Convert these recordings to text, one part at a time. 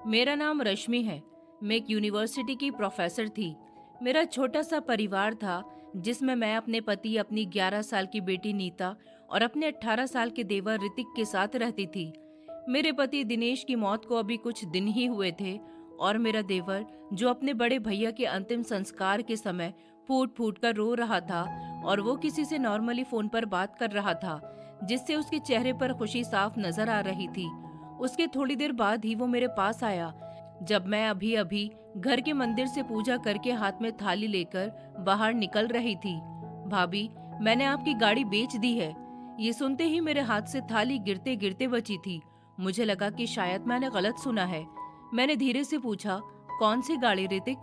मेरा नाम रश्मि है। मैं एक यूनिवर्सिटी की प्रोफेसर थी। मेरा छोटा सा परिवार था जिसमें मैं अपने पति, अपनी 11 साल की बेटी नीता और अपने 18 साल के देवर ऋतिक के साथ रहती थी। मेरे पति दिनेश की मौत को अभी कुछ दिन ही हुए थे और मेरा देवर, जो अपने बड़े भैया के अंतिम संस्कार के समय फूट फूट कर रो रहा था और वो किसी से नॉर्मली फोन पर बात कर रहा था, जिससे उसके चेहरे पर खुशी साफ नजर आ रही थी। उसके थोड़ी देर बाद ही वो मेरे पास आया, जब मैं अभी अभी घर के मंदिर से पूजा करके हाथ में थाली लेकर बाहर निकल रही थी। भाभी, मैंने आपकी गाड़ी बेच दी है। ये सुनते ही मेरे हाथ से थाली गिरते गिरते बची थी। मुझे लगा कि शायद मैंने गलत सुना है। मैंने धीरे से पूछा, कौन सी गाड़ी ऋतिक?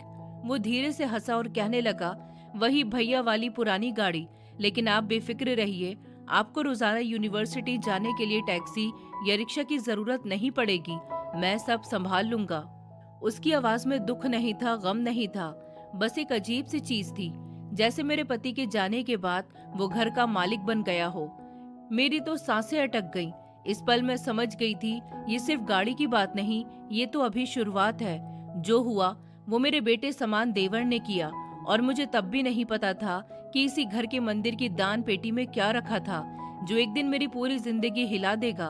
वो धीरे से हंसा और कहने लगा, वही भैया वाली पुरानी गाड़ी। लेकिन आप बेफिक्र रहिए, आपको रोजाना यूनिवर्सिटी जाने के लिए टैक्सी या रिक्शा की जरूरत नहीं पड़ेगी। मैं सब संभाल लूंगा। उसकी आवाज में दुख नहीं था, गम नहीं था, बस एक अजीब सी चीज थी, जैसे मेरे पति के जाने के बाद वो घर का मालिक बन गया हो। मेरी तो सांसें अटक गईं। इस पल मैं समझ गई थी, ये सिर्फ गाड़ी की बात नहीं, ये तो अभी शुरुआत है। जो हुआ वो मेरे बेटे समान देवर ने किया, और मुझे तब भी नहीं पता था कि इसी घर के मंदिर की दान पेटी में क्या रखा था, जो एक दिन मेरी पूरी जिंदगी हिला देगा।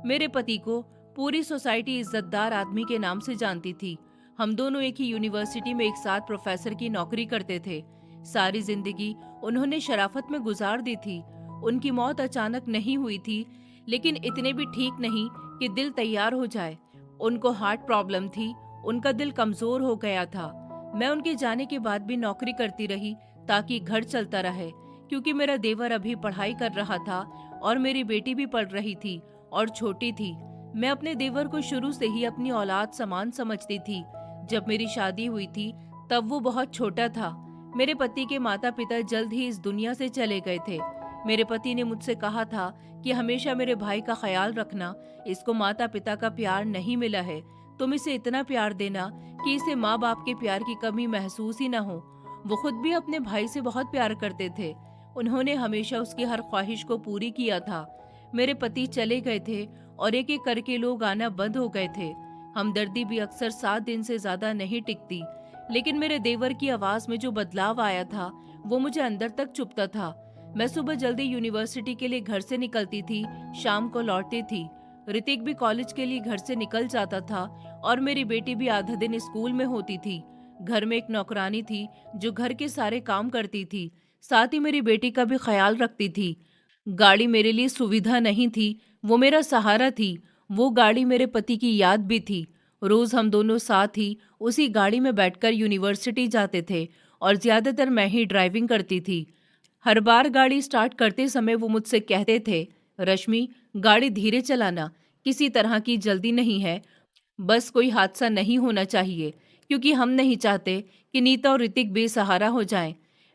मेरे पति को पूरी सोसाइटी इज्जतदार आदमी के नाम से जानती थी। हम दोनों एक ही यूनिवर्सिटी में एक साथ प्रोफेसर की नौकरी करते थे। सारी जिंदगी उन्होंने शराफत में गुजार दी थी। उनकी मौत अचानक नहीं हुई थी, लेकिन इतने भी ठीक नहीं कि दिल तैयार हो जाए। उनको हार्ट प्रॉब्लम थी, उनका दिल कमजोर हो गया था। मैं उनके जाने के बाद भी नौकरी करती रही ताकि घर चलता रहे, क्योंकि मेरा देवर अभी पढ़ाई कर रहा था और मेरी बेटी भी पढ़ रही थी और छोटी थी। मैं अपने देवर को शुरू से ही अपनी औलाद समान समझती थी। जब मेरी शादी हुई थी तब वो बहुत छोटा था। मेरे पति के माता पिता जल्द ही इस दुनिया से चले गए थे। मेरे पति ने मुझसे कहा था कि हमेशा मेरे भाई का ख्याल रखना, इसको माता पिता का प्यार नहीं मिला है, तुम इसे इतना प्यार देना कि इसे माँ बाप के प्यार की कमी महसूस ही न हो। वो खुद भी अपने भाई से बहुत प्यार करते थे। उन्होंने हमेशा उसकी हर ख्वाहिश को पूरी किया था। मेरे पति चले गए थे और एक एक करके लोग आना बंद हो गए थे। हमदर्दी भी अक्सर 7 दिन से ज्यादा नहीं टिकती, लेकिन मेरे देवर की आवाज में जो बदलाव आया था वो मुझे अंदर तक चुभता था। मैं सुबह जल्दी यूनिवर्सिटी के लिए घर से निकलती थी, शाम को लौटती थी। ऋतिक भी कॉलेज के लिए घर से निकल जाता था और मेरी बेटी भी आधा दिन स्कूल में होती थी। घर में एक नौकरानी थी जो घर के सारे काम करती थी, साथ ही मेरी बेटी का भी ख्याल रखती थी। गाड़ी मेरे लिए सुविधा नहीं थी, वो मेरा सहारा थी। वो गाड़ी मेरे पति की याद भी थी। रोज हम दोनों साथ ही उसी गाड़ी में बैठकर यूनिवर्सिटी जाते थे और ज्यादातर मैं ही ड्राइविंग करती थी। हर बार गाड़ी स्टार्ट करते समय वो मुझसे कहते थे, रश्मि, गाड़ी धीरे चलाना, किसी तरह की जल्दी नहीं है, बस कोई हादसा नहीं होना चाहिए, क्योंकि हम नहीं चाहते कि नीता और ऋतिक बेसहारा हो जाएं।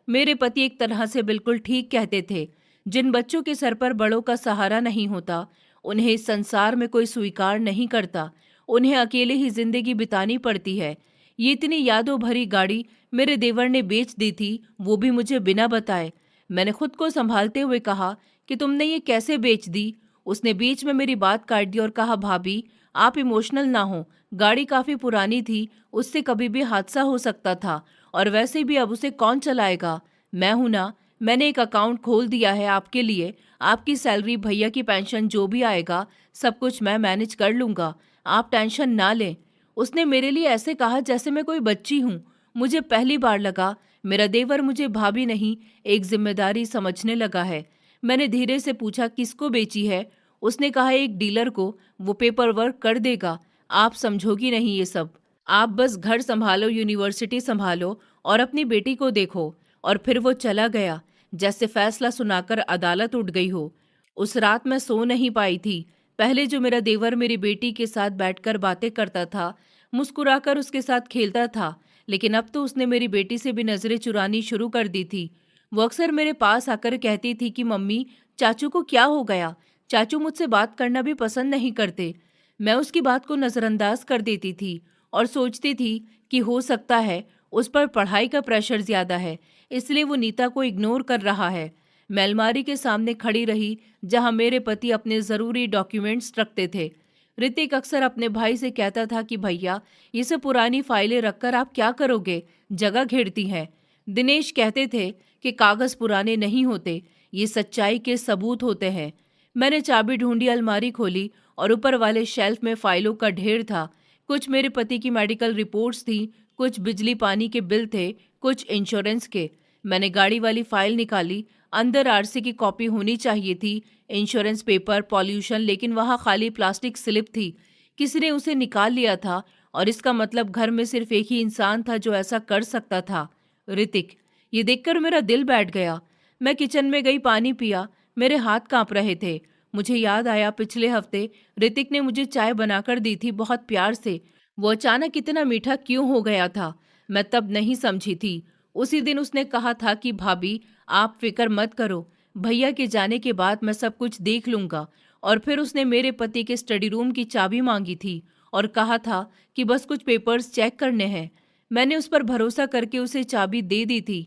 मेरे पति एक तरह से बिल्कुल ठीक कहते थे। जिन बच्चों के सर पर बड़ों का सहारा नहीं होता, उन्हें इस संसार में कोई स्वीकार नहीं करता। उन्हें अकेले ही जिंदगी बितानी पड़ती है। ये इतनी यादों भरी गाड़ी मेरे देवर ने बेच दी थी, वो भी मुझे बिना बताए। मैंने खुद को संभालते हुए कहा कि तुमने ये कैसे बेच दी? उसने बीच में मेरी बात काट दी और कहा, भाभी, आप इमोशनल ना हो। गाड़ी काफी पुरानी थी, उससे कभी भी हादसा हो सकता था, और वैसे भी अब उसे कौन चलाएगा? मैं हूं ना। मैंने एक अकाउंट खोल दिया है आपके लिए। आपकी सैलरी, भैया की पेंशन, जो भी आएगा सब कुछ मैं मैनेज कर लूंगा, आप टेंशन ना लें। उसने मेरे लिए ऐसे कहा जैसे मैं कोई बच्ची हूँ। मुझे पहली बार लगा मेरा देवर मुझे भाभी नहीं, एक जिम्मेदारी समझने लगा है। मैंने धीरे से पूछा, किसको बेची है? उसने कहा, एक डीलर को, वो पेपर वर्क कर देगा। आप समझोगी नहीं ये सब। आप बस घर संभालो, यूनिवर्सिटी संभालो और अपनी बेटी को देखो। और फिर वो चला गया, जैसे फैसला सुनाकर अदालत उठ गई हो। उस रात मैं सो नहीं पाई थी। पहले जो मेरा देवर मेरी बेटी के साथ बैठकर बातें करता था, मुस्कुराकर उसके साथ खेलता था, लेकिन अब तो उसने मेरी बेटी से भी नजरें चुरानी शुरू कर दी थी। वो अक्सर मेरे पास आकर कहती थी कि मम्मी, चाचू को क्या हो गया? चाचू मुझसे बात करना भी पसंद नहीं करते। मैं उसकी बात को नजरअंदाज कर देती थी और सोचती थी कि हो सकता है उस पर पढ़ाई का प्रेशर ज्यादा है, इसलिए वो नीता को इग्नोर कर रहा है। मैं अलमारी के सामने खड़ी रही जहां मेरे पति अपने जरूरी डॉक्यूमेंट्स रखते थे। ऋतिक अक्सर अपने भाई से कहता था कि भैया, ये सब पुरानी फाइलें रखकर आप क्या करोगे, जगह घेरती हैं। दिनेश कहते थे कि कागज पुराने नहीं होते, ये सच्चाई के सबूत होते हैं। मैंने चाबी ढूंढी, अलमारी खोली और ऊपर वाले शेल्फ में फाइलों का ढेर था। कुछ मेरे पति की मेडिकल रिपोर्ट्स थी, कुछ बिजली पानी के बिल थे, कुछ इंश्योरेंस के। मैंने गाड़ी वाली फाइल निकाली। अंदर आरसी की कॉपी होनी चाहिए थी, इंश्योरेंस पेपर, पॉल्यूशन, लेकिन वहाँ खाली प्लास्टिक स्लिप थी। किसी ने उसे निकाल लिया था और इसका मतलब घर में सिर्फ एक ही इंसान था जो ऐसा कर सकता था, ऋतिक। ये देखकर मेरा दिल बैठ गया। मैं किचन में गई, पानी पिया। मेरे हाथ कांप रहे थे। मुझे याद आया पिछले हफ्ते ऋतिक ने मुझे चाय बनाकर दी थी, बहुत प्यार से। वो अचानक इतना मीठा क्यों हो गया था, मैं तब नहीं समझी थी। उसी दिन उसने कहा था कि भाभी, आप फिक्र मत करो, भैया के जाने के बाद मैं सब कुछ देख लूंगा। और फिर उसने मेरे पति के स्टडी रूम की चाबी मांगी थी और कहा था कि बस कुछ पेपर्स चेक करने हैं। मैंने उस पर भरोसा करके उसे चाबी दे दी थी।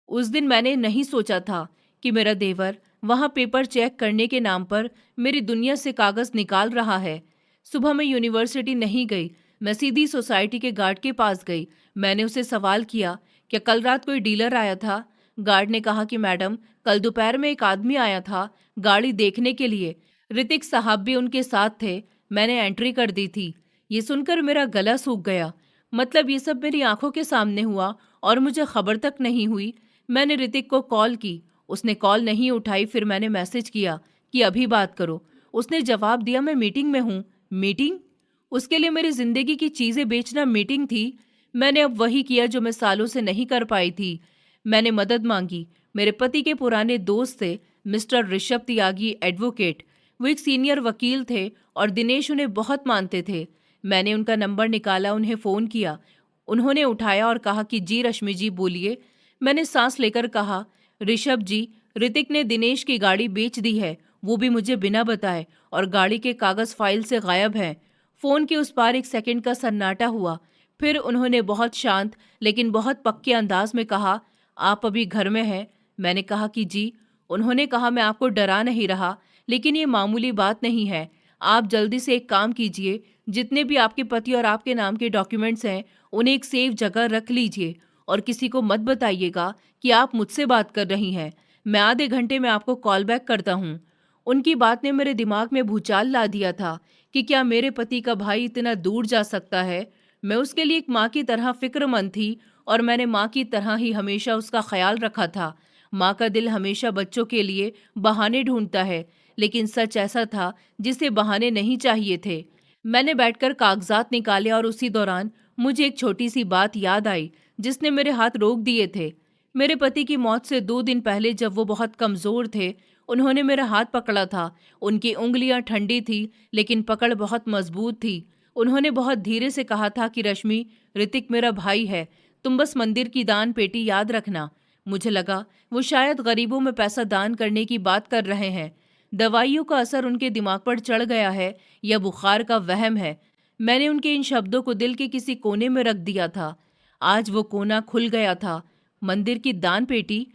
उस दिन मैंने नहीं सोचा था कि मेरा देवर वहां पेपर चेक करने के नाम पर मेरी दुनिया से कागज निकाल रहा है। सुबह मैं यूनिवर्सिटी नहीं गई, मैं सीधी सोसाइटी के गार्ड के पास गई। मैंने उसे सवाल किया, क्या कल रात कोई डीलर आया था? गार्ड ने कहा कि मैडम, कल दोपहर में एक आदमी आया था गाड़ी देखने के लिए। ऋतिक साहब भी उनके साथ थे। मैंने एंट्री कर दी थी। ये सुनकर मेरा गला सूख गया। मतलब ये सब मेरी आंखों के सामने हुआ और मुझे खबर तक नहीं हुई। मैंने ऋतिक को कॉल की, उसने कॉल नहीं उठाई। फिर मैंने मैसेज किया कि अभी बात करो। उसने जवाब दिया, मैं मीटिंग में हूँ। मीटिंग? उसके लिए मेरी जिंदगी की चीजें बेचना मीटिंग थी। मैंने अब वही किया जो मैं सालों से नहीं कर पाई थी। मैंने मदद मांगी। मेरे पति के पुराने दोस्त थे, मिस्टर ऋषभ त्यागी, एडवोकेट। वो एक सीनियर वकील थे और दिनेश उन्हें बहुत मानते थे। मैंने उनका नंबर निकाला, उन्हें फ़ोन किया। उन्होंने उठाया और कहा कि जी रश्मि जी, बोलिए। मैंने सांस लेकर कहा, ऋषभ जी, ऋतिक ने दिनेश की गाड़ी बेच दी है, वो भी मुझे बिना बताए, और गाड़ी के कागज फाइल से गायब हैं। फ़ोन के उस पार एक सेकंड का सन्नाटा हुआ। फिर उन्होंने बहुत शांत लेकिन बहुत पक्के अंदाज में कहा, आप अभी घर में हैं? मैंने कहा कि जी। उन्होंने कहा, मैं आपको डरा नहीं रहा, लेकिन ये मामूली बात नहीं है। आप जल्दी से एक काम कीजिए, जितने भी आपके पति और आपके नाम के डॉक्यूमेंट्स हैं, उन्हें एक सेफ जगह रख लीजिए और किसी को मत बताइएगा कि आप मुझसे बात कर रही हैं। मैं आधे घंटे में आपको कॉल बैक करता हूँ। उनकी बात ने मेरे दिमाग में भूचाल ला दिया था कि क्या मेरे पति का भाई इतना दूर जा सकता है। मैं उसके लिए एक माँ की तरह फिक्रमंद थी और मैंने माँ की तरह ही हमेशा उसका ख्याल रखा था। माँ का दिल हमेशा बच्चों के लिए बहाने ढूंढता है, लेकिन सच ऐसा था जिसे बहाने नहीं चाहिए थे। मैंने बैठकर कागजात निकाले और उसी दौरान मुझे एक छोटी सी बात याद आई जिसने मेरे हाथ रोक दिए थे। मेरे पति की मौत से 2 दिन पहले जब वो बहुत कमजोर थे, उन्होंने मेरा हाथ पकड़ा था। उनकी उंगलियां ठंडी थी लेकिन पकड़ बहुत मजबूत थी। उन्होंने बहुत धीरे से कहा था कि रश्मि, ऋतिक मेरा भाई है, तुम बस मंदिर की दान पेटी याद रखना। मुझे लगा वो शायद गरीबों में पैसा दान करने की बात कर रहे हैं। दवाइयों का असर उनके दिमाग पर चढ़ गया है या बुखार का वहम है। मैंने उनके इन शब्दों को दिल के किसी कोने में रख दिया था। आज वो कोना खुल गया था। मंदिर की दान पेटी,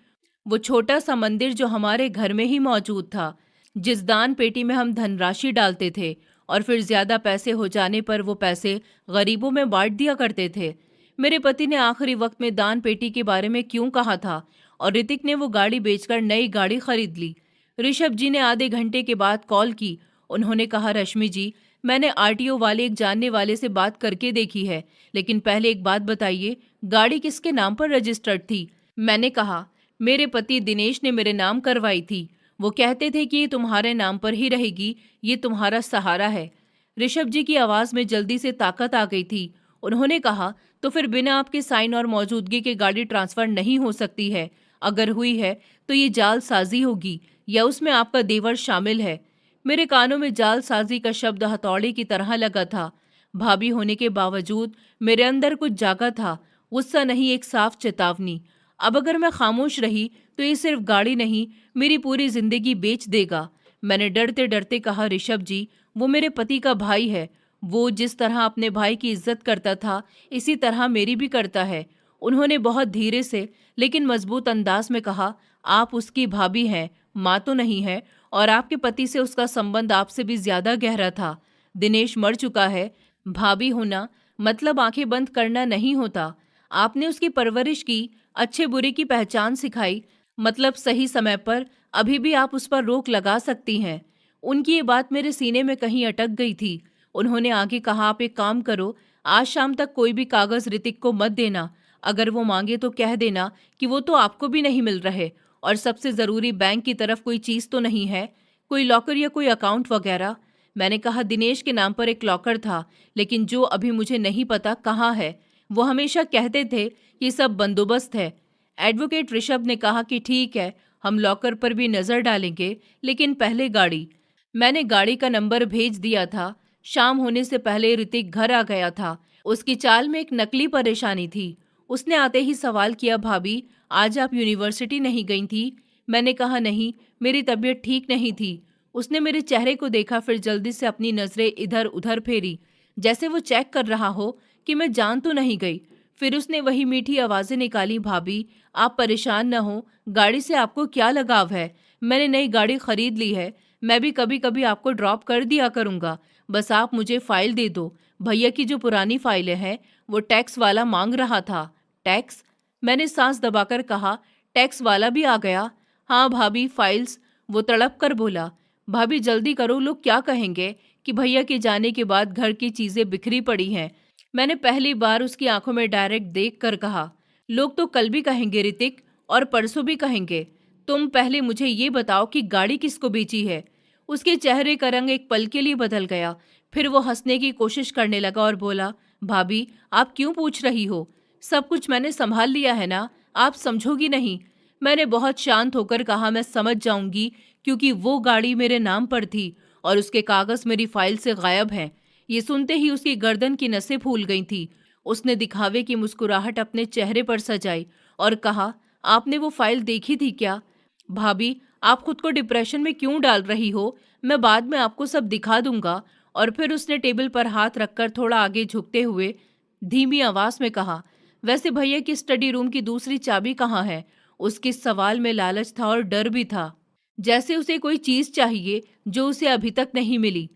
वो छोटा सा मंदिर जो हमारे घर में ही मौजूद था, जिस दान पेटी में हम धनराशि डालते थे और फिर ज्यादा पैसे हो जाने पर वो पैसे गरीबों में बांट दिया करते थे। मेरे पति ने आखिरी वक्त में दान पेटी के बारे में क्यों कहा था और ऋतिक ने वो गाड़ी बेचकर नई गाड़ी खरीद ली। ऋषभ जी ने आधे घंटे के बाद कॉल की। उन्होंने कहा, रश्मि जी, मैंने आरटीओ वाले एक जानने वाले से बात करके देखी है, लेकिन पहले एक बात बताइए, गाड़ी किसके नाम पर रजिस्टर्ड थी? मैंने कहा, मेरे पति दिनेश ने मेरे नाम करवाई थी। वो कहते थे कि ये तुम्हारे नाम पर ही रहेगी, ये तुम्हारा सहारा है। ऋषभ जी की आवाज में जल्दी से ताकत आ गई थी। उन्होंने कहा, तो फिर बिना आपके साइन और मौजूदगी के गाड़ी ट्रांसफर नहीं हो सकती है। अगर हुई है तो ये जालसाजी होगी या उसमें आपका देवर शामिल है। मेरे कानों में जालसाजी का शब्द हथौड़े की तरह लगा था। भाभी होने के बावजूद मेरे अंदर कुछ जागा था, गुस्सा नहीं, एक साफ चेतावनी। अब अगर मैं खामोश रही तो ये सिर्फ गाड़ी नहीं, मेरी पूरी जिंदगी बेच देगा। मैंने डरते डरते कहा, ऋषभ जी, वो मेरे पति का भाई है। वो जिस तरह अपने भाई की इज्जत करता था, इसी तरह मेरी भी करता है। उन्होंने बहुत धीरे से लेकिन मजबूत अंदाज में कहा, आप उसकी भाभी हैं, माँ तो नहीं है, और आपके पति से उसका संबंध आपसे भी ज्यादा गहरा था। दिनेश मर चुका है। भाभी होना मतलब आंखें बंद करना नहीं होता। आपने उसकी परवरिश की, अच्छे बुरे की पहचान सिखाई, मतलब सही समय पर अभी भी आप उस पर रोक लगा सकती हैं। उनकी ये बात मेरे सीने में कहीं अटक गई थी। उन्होंने आगे कहा, आप एक काम करो, आज शाम तक कोई भी कागज ऋतिक को मत देना। अगर वो मांगे तो कह देना कि वो तो आपको भी नहीं मिल रहे, और सबसे जरूरी बैंक की तरफ कोई चीज तो नहीं है, कोई लॉकर या कोई अकाउंट वगैरह। मैंने कहा, दिनेश के नाम पर एक लॉकर था, लेकिन जो अभी मुझे नहीं पता कहाँ है। वो हमेशा कहते थे कि सब बंदोबस्त है। एडवोकेट ऋषभ ने कहा कि ठीक है, हम लॉकर पर भी नजर डालेंगे, लेकिन पहले गाड़ी। मैंने गाड़ी का नंबर भेज दिया था। शाम होने से पहले ऋतिक घर आ गया था। उसकी चाल में एक नकली परेशानी थी। उसने आते ही सवाल किया, भाभी आज आप यूनिवर्सिटी नहीं गई थी? मैंने कहा, नहीं, मेरी तबीयत ठीक नहीं थी। उसने मेरे चेहरे को देखा, फिर जल्दी से अपनी नजरें इधर उधर फेरी, जैसे वो चेक कर रहा हो कि मैं जान तो नहीं गई। फिर उसने वही मीठी आवाजें निकाली, भाभी आप परेशान न हो, गाड़ी से आपको क्या लगाव है? मैंने नई गाड़ी खरीद ली है, मैं भी कभी कभी आपको ड्रॉप कर दिया करूंगा, बस आप मुझे फाइल दे दो। भैया की जो पुरानी फाइलें हैं वो टैक्स वाला मांग रहा था। टैक्स? मैंने सांस दबाकर कहा, टैक्स वाला भी आ गया? हाँ भाभी, फाइल्स। वो तड़प कर बोला, भाभी जल्दी करो, लोग क्या कहेंगे कि भैया के जाने के बाद घर की चीजें बिखरी पड़ी हैं। मैंने पहली बार उसकी आंखों में डायरेक्ट देख कर कहा, लोग तो कल भी कहेंगे ऋतिक, और परसों भी कहेंगे। तुम पहले मुझे ये बताओ कि गाड़ी किसको बेची है? उसके चेहरे का रंग एक पल के लिए बदल गया। फिर वो हंसने की कोशिश करने लगा और बोला, भाभी आप क्यों पूछ रही हो? सब कुछ मैंने संभाल लिया है ना, आप समझोगी नहीं? मैंने बहुत शांत होकर कहा, मैं समझ जाऊंगी, क्योंकि वो गाड़ी मेरे नाम पर थी और उसके कागज मेरी फाइल से गायब हैं। ये सुनते ही उसकी गर्दन की नसें फूल गई थी। उसने दिखावे की मुस्कुराहट अपने चेहरे पर सजाई और कहा, आपने वो फाइल देखी थी क्या? भाभी आप खुद को डिप्रेशन में क्यों डाल रही हो? मैं बाद में आपको सब दिखा दूंगा। और फिर उसने टेबल पर हाथ रखकर थोड़ा आगे झुकते हुए धीमी आवाज में कहा, वैसे भैया की स्टडी रूम की दूसरी चाबी कहाँ है? उसके सवाल में लालच था और डर भी था, जैसे उसे कोई चीज चाहिए जो उसे अभी तक नहीं मिली।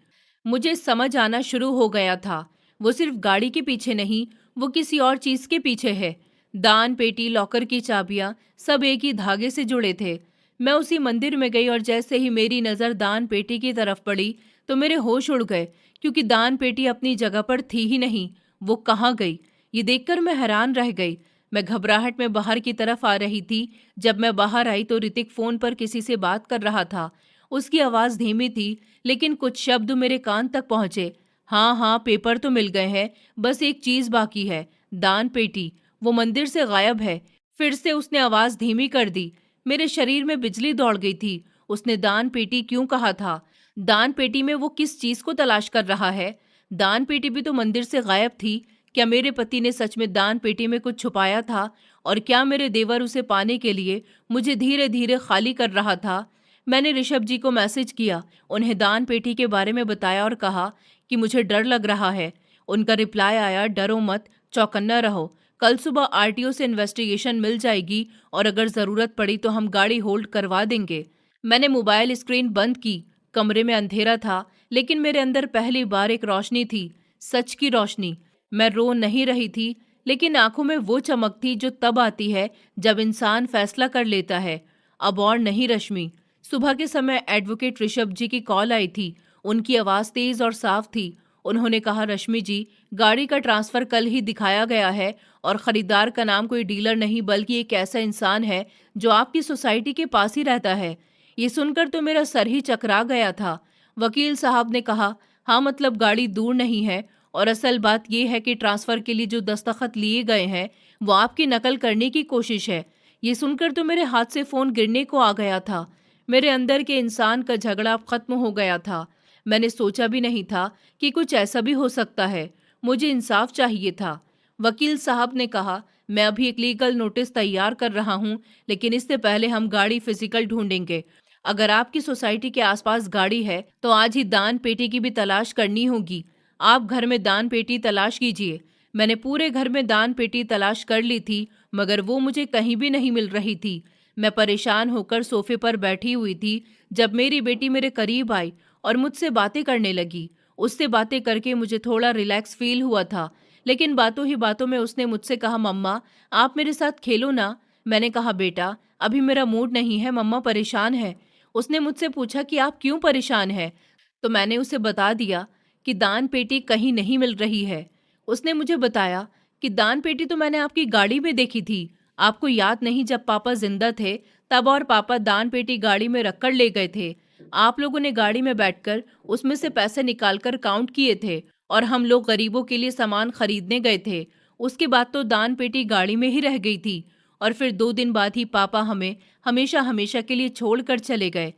मुझे समझ आना शुरू हो गया था, वो सिर्फ गाड़ी के पीछे नहीं, वो किसी और चीज के पीछे है। दान पेटी, लॉकर की चाबियां, सब एक ही धागे से जुड़े थे। मैं उसी मंदिर में गई और जैसे ही मेरी नजर दान पेटी की तरफ पड़ी तो मेरे होश उड़ गए, क्योंकि दान पेटी अपनी जगह पर थी ही नहीं। वो कहाँ गई, ये देखकर मैं हैरान रह गई। मैं घबराहट में बाहर की तरफ आ रही थी। जब मैं बाहर आई तो ऋतिक फोन पर किसी से बात कर रहा था। उसकी आवाज धीमी थी, लेकिन कुछ शब्द मेरे कान तक पहुंचे। हाँ हाँ, पेपर तो मिल गए हैं, बस एक चीज बाकी है, दान पेटी। वो मंदिर से गायब है। फिर से उसने आवाज धीमी कर दी। मेरे शरीर में बिजली दौड़ गई थी। उसने दान पेटी क्यों कहा था? दान पेटी में वो किस चीज को तलाश कर रहा है? दान पेटी भी तो मंदिर से गायब थी। क्या मेरे पति ने सच में दान पेटी में कुछ छुपाया था? और क्या मेरे देवर उसे पाने के लिए मुझे धीरे धीरे खाली कर रहा था? मैंने ऋषभ जी को मैसेज किया, उन्हें दान पेटी के बारे में बताया और कहा कि मुझे डर लग रहा है। उनका रिप्लाई आया, डरो मत, चौकन्ना रहो, कल सुबह आरटीओ से इन्वेस्टिगेशन मिल जाएगी और अगर जरूरत पड़ी तो हम गाड़ी होल्ड करवा देंगे। मैंने मोबाइल स्क्रीन बंद की। कमरे में अंधेरा था, लेकिन मेरे अंदर पहली बार एक रोशनी थी, सच की रोशनी। मैं रो नहीं रही थी, लेकिन आंखों में वो चमक थी जो तब आती है जब इंसान फैसला कर लेता है। अब और नहीं रश्मि। सुबह के समय एडवोकेट ऋषभ जी की कॉल आई थी। उनकी आवाज तेज और साफ थी। उन्होंने कहा, रश्मि जी, गाड़ी का ट्रांसफर कल ही दिखाया गया है और खरीदार का नाम कोई डीलर नहीं बल्कि एक ऐसा इंसान है जो आपकी सोसाइटी के पास ही रहता है। ये सुनकर तो मेरा सर ही चकरा गया था। वकील साहब ने कहा, हाँ मतलब गाड़ी दूर नहीं है, और असल बात यह है कि ट्रांसफर के लिए जो दस्तखत लिए गए हैं वो आपकी नकल करने की कोशिश है। ये सुनकर तो मेरे हाथ से फोन गिरने को आ गया था। मेरे अंदर के इंसान का झगड़ा अब खत्म हो गया था। मैंने सोचा भी नहीं था कि कुछ ऐसा भी हो सकता है। मुझे इंसाफ चाहिए था। वकील साहब ने कहा, मैं अभी एक लीगल नोटिस तैयार कर रहा हूँ, लेकिन इससे पहले हम गाड़ी फिजिकल ढूंढेंगे। अगर आपकी सोसाइटी के आसपास गाड़ी है तो आज ही दान पेटी की भी तलाश करनी होगी। आप घर में दान पेटी तलाश कीजिए। मैंने पूरे घर में दान पेटी तलाश कर ली थी, मगर वो मुझे कहीं भी नहीं मिल रही थी। मैं परेशान होकर सोफे पर बैठी हुई थी जब मेरी बेटी मेरे करीब आई और मुझसे बातें करने लगी। उससे बातें करके मुझे थोड़ा रिलैक्स फील हुआ था। लेकिन बातों ही बातों में उसने मुझसे कहा, मम्मा आप मेरे साथ खेलो ना। मैंने कहा, बेटा अभी मेरा मूड नहीं है, मम्मा परेशान है। उसने मुझसे पूछा कि आप क्यों परेशान है? तो मैंने उसे बता दिया कि दान पेटी कहीं नहीं मिल रही है। उसने मुझे बताया कि दान पेटी तो मैंने आपकी गाड़ी में देखी थी। आपको याद नहीं, जब पापा जिंदा थे तब और पापा दान पेटी गाड़ी में रखकर ले गए थे। आप लोगों ने गाड़ी में बैठकर उसमें से पैसे निकालकर काउंट किए थे और हम लोग गरीबों के लिए सामान खरीदने गए थे। उसके बाद तो दान पेटी गाड़ी में ही रह गई थी और फिर 2 दिन बाद ही पापा हमें हमेशा हमेशा के लिए छोड़कर चले गए।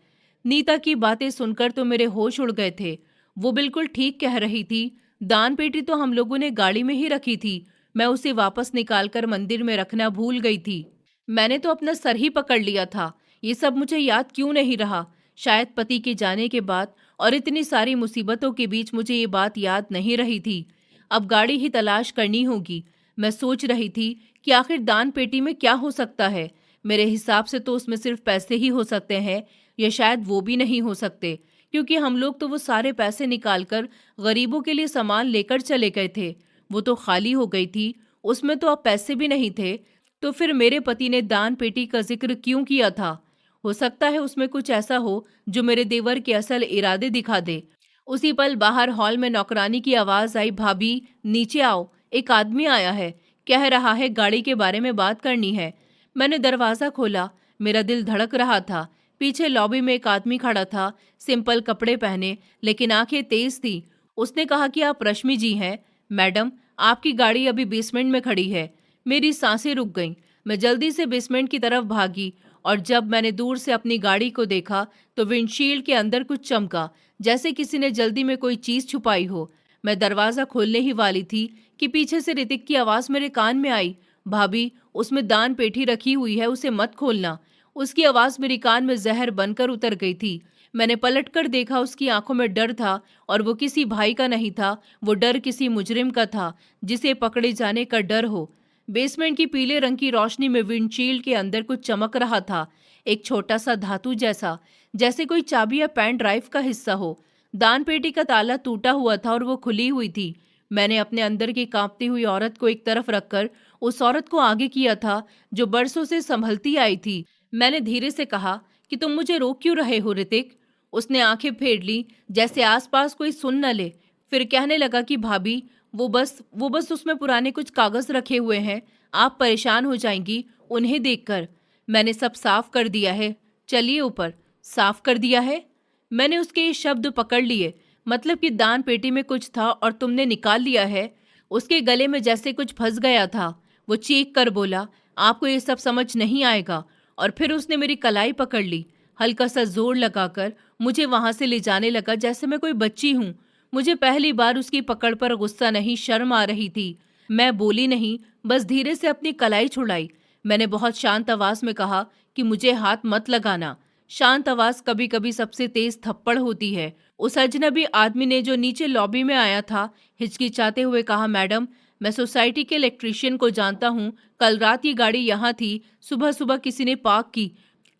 नीता की बातें सुनकर तो मेरे होश उड़ गए थे। वो बिल्कुल ठीक कह रही थी। दान पेटी तो हम लोगों ने गाड़ी में ही रखी थी। मैं उसे वापस निकालकर मंदिर में रखना भूल गई थी। मैंने तो अपना सर ही पकड़ लिया था। ये सब मुझे याद क्यों नहीं रहा? शायद पति के जाने के बाद और इतनी सारी मुसीबतों के बीच मुझे ये बात याद नहीं रही थी। अब गाड़ी ही तलाश करनी होगी। मैं सोच रही थी कि आखिर दान पेटी में क्या हो सकता है। मेरे हिसाब से तो उसमें सिर्फ पैसे ही हो सकते हैं, या शायद वो भी नहीं हो सकते, क्योंकि हम लोग तो वो सारे पैसे निकालकर गरीबों के लिए सामान लेकर चले गए थे। वो तो खाली हो गई थी, उसमें तो अब पैसे भी नहीं थे। तो फिर मेरे पति ने दान पेटी का जिक्र क्यों किया था? हो सकता है उसमें कुछ ऐसा हो जो मेरे देवर के असल इरादे दिखा दे। उसी पल बाहर हॉल में नौकरानी की आवाज आई, भाभी नीचे आओ, एक आदमी आया है, कह रहा है गाड़ी के बारे में बात करनी है। मैंने दरवाजा खोला। मेरा दिल धड़क रहा था। पीछे लॉबी में एक आदमी खड़ा था, सिंपल कपड़े पहने लेकिन आंखें तेज थी। उसने कहा कि आप रश्मि जी हैं? मैडम, आपकी गाड़ी अभी बेसमेंट में खड़ी है। मेरी सांसें रुक गईं। मैं जल्दी से बेसमेंट की तरफ भागी और जब मैंने दूर से अपनी गाड़ी को देखा तो विंडशील्ड के अंदर कुछ चमका, जैसे किसी ने जल्दी में कोई चीज छुपाई हो। मैं दरवाजा खोलने ही वाली थी कि पीछे से ऋतिक की आवाज मेरे कान में आई, भाभी उसमें दान पेटी रखी हुई है, उसे मत खोलना। उसकी आवाज मेरी कान में जहर बनकर उतर गई थी। मैंने पलटकर देखा, उसकी आंखों में डर था और वो किसी भाई का नहीं था, वो डर किसी मुजरिम का था जिसे पकड़े जाने का डर हो। बेसमेंट की पीले रंग की रोशनी में विंडशील्ड के अंदर कुछ चमक रहा था, एक छोटा सा धातु जैसा, जैसे कोई चाबी या पेन ड्राइव का हिस्सा हो। दान पेटी का ताला टूटा हुआ था और वो खुली हुई थी। मैंने अपने अंदर की कांपती हुई औरत को एक तरफ रखकर उस औरत को आगे किया था जो बरसों से संभलती आई थी। मैंने धीरे से कहा कि तुम मुझे रोक क्यों रहे हो ऋतिक? उसने आंखें फेर ली जैसे आसपास कोई सुन न ले। फिर कहने लगा कि भाभी वो बस उसमें पुराने कुछ कागज रखे हुए हैं, आप परेशान हो जाएंगी उन्हें देखकर। मैंने सब साफ कर दिया है, चलिए ऊपर। साफ कर दिया है? मैंने उसके ये शब्द पकड़ लिए। मतलब कि दान पेटी में कुछ था और तुमने निकाल लिया है? उसके गले में जैसे कुछ फंस गया था। वो चीख कर बोला, आपको ये सब समझ नहीं आएगा। और फिर उसने मेरी कलाई पकड़ ली, हल्का सा जोर लगाकर मुझे वहां से ले जाने लगा जैसे मैं कोई बच्ची हूँ। मुझे पहली बार उसकी पकड़ पर गुस्सा नहीं, शर्म आ रही थी। मैं बोली नहीं, बस धीरे से अपनी कलाई छुड़ाई। मैंने बहुत शांत आवाज में कहा कि मुझे हाथ मत लगाना। शांत आवाज कभी कभी सबसे तेज थप्पड़ होती है। उस अजनबी आदमी ने, जो नीचे लॉबी में आया था, हिचकिचाते हुए कहा, मैडम मैं सोसाइटी के इलेक्ट्रीशियन को जानता हूँ, कल रात ये गाड़ी यहाँ थी, सुबह सुबह किसी ने पार्क की।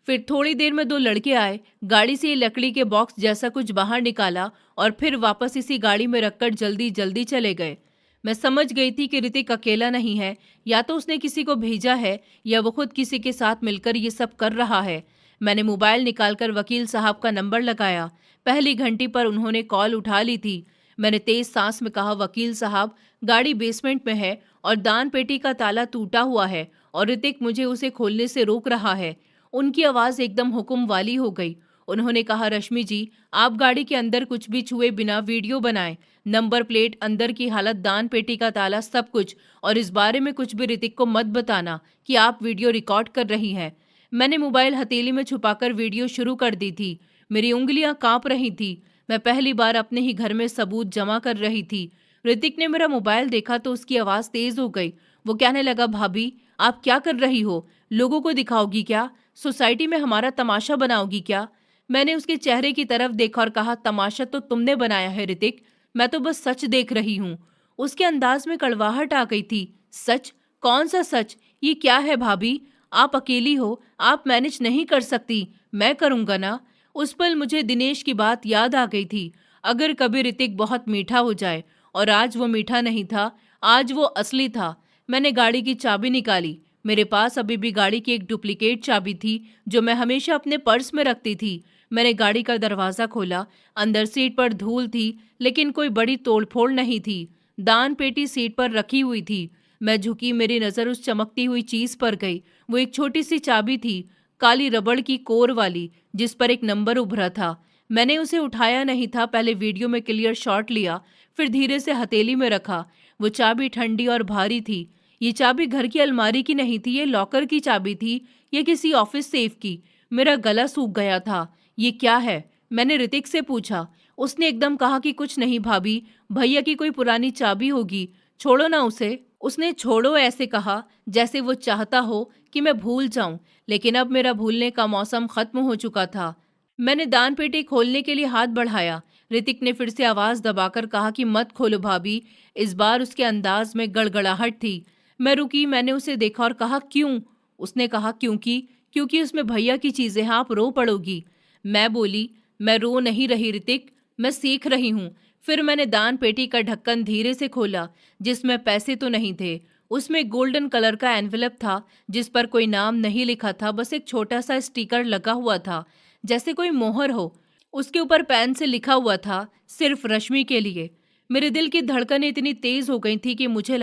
फिर थोड़ी देर में 2 लड़के आए, गाड़ी से ये लकड़ी के बॉक्स जैसा कुछ बाहर निकाला और फिर वापस इसी गाड़ी में रखकर जल्दी जल्दी चले गए। मैं समझ गई थी कि ऋतिक अकेला नहीं है, या तो उसने किसी को भेजा है या वो खुद किसी के साथ मिलकर ये सब कर रहा है। मैंने मोबाइल निकालकर वकील साहब का नंबर लगाया। पहली घंटी पर उन्होंने कॉल उठा ली थी। मैंने तेज सांस में कहा, वकील साहब गाड़ी बेसमेंट में है और दान पेटी का ताला टूटा हुआ है और ऋतिक मुझे उसे खोलने से रोक रहा है। उनकी आवाज एकदम हुक्म वाली हो गई। उन्होंने कहा, रश्मि जी आप गाड़ी के अंदर कुछ भी छुए बिना वीडियो बनाएं, नंबर प्लेट, अंदर की हालत, दान पेटी का ताला, सब कुछ। और इस बारे में कुछ भी ऋतिक को मत बताना कि आप वीडियो रिकॉर्ड कर रही हैं। मैंने मोबाइल हथेली में छुपाकर वीडियो शुरू कर दी थी। मेरी उंगलियां कांप रही थी। मैं पहली बार अपने ही घर में सबूत जमा कर रही थी। ऋतिक ने मेरा मोबाइल देखा तो उसकी आवाज तेज हो गई। वो कहने लगा, भाभी आप क्या कर रही हो? लोगों को दिखाओगी क्या? सोसाइटी में हमारा तमाशा बनाओगी क्या? मैंने उसके चेहरे की तरफ देखा और कहा, तमाशा तो तुमने बनाया है ऋतिक, मैं तो बस सच देख रही हूँ। उसके अंदाज में कड़वाहट आ गई थी। सच? कौन सा सच? ये क्या है भाभी? आप अकेली हो, आप मैनेज नहीं कर सकती, मैं करूंगा ना। उस पल मुझे दिनेश की बात याद आ गई थी। अगर कभी ऋतिक बहुत मीठा हो जाए, और आज वो मीठा नहीं था, आज वो असली था। मैंने गाड़ी की चाबी निकाली। मेरे पास अभी भी गाड़ी की एक डुप्लीकेट चाबी थी जो मैं हमेशा अपने पर्स में रखती थी। मैंने गाड़ी का दरवाज़ा खोला। अंदर सीट पर धूल थी, लेकिन कोई बड़ी तोड़फोड़ नहीं थी। दान पेटी सीट पर रखी हुई थी। मैं झुकी, मेरी नज़र उस चमकती हुई चीज़ पर गई। वो एक छोटी सी चाबी थी, काली रबड़ की कोर वाली, जिस पर एक नंबर उभरा था। मैंने उसे उठाया नहीं था, पहले वीडियो में क्लियर शॉट लिया, फिर धीरे से हथेली में रखा। वो चाबी ठंडी और भारी थी। ये चाबी घर की अलमारी की नहीं थी, ये लॉकर की चाबी थी, ये किसी ऑफिस सेफ की। मेरा गला सूख गया था। ये क्या है? मैंने ऋतिक से पूछा। उसने एकदम कहा कि कुछ नहीं भाभी, भैया की कोई पुरानी चाबी होगी, छोड़ो ना उसे। उसने छोड़ो ऐसे कहा जैसे वो चाहता हो कि मैं भूल जाऊं, लेकिन अब मेरा भूलने का मौसम खत्म हो चुका था। मैंने दान पेटी खोलने के लिए हाथ बढ़ाया। ऋतिक ने फिर से आवाज दबाकर कहा कि मत खोलो भाभी। इस बार उसके अंदाज में गड़गड़ाहट थी। मैं रुकी, मैंने उसे देखा और कहा क्यों? उसने कहा क्योंकि क्योंकि उसमें भैया की चीजें हैं, आप रो पड़ोगी। मैं बोली, मैं रो नहीं रही ऋतिक, मैं सीख रही हूँ। फिर मैंने दान पेटी का ढक्कन धीरे से खोला, जिसमें पैसे तो नहीं थे। उसमें गोल्डन कलर का एनवेलप था, जिस पर कोई नाम नहीं लिखा था, बस एक छोटा सा स्टिकर लगा हुआ था, जैसे कोई मोहर हो। उसके ऊपर पेन से लिखा हुआ था, सिर्फ रश्मि के लिए। मेरे दिल की धड़कनें इतनी तेज हो गई थी कि मुझे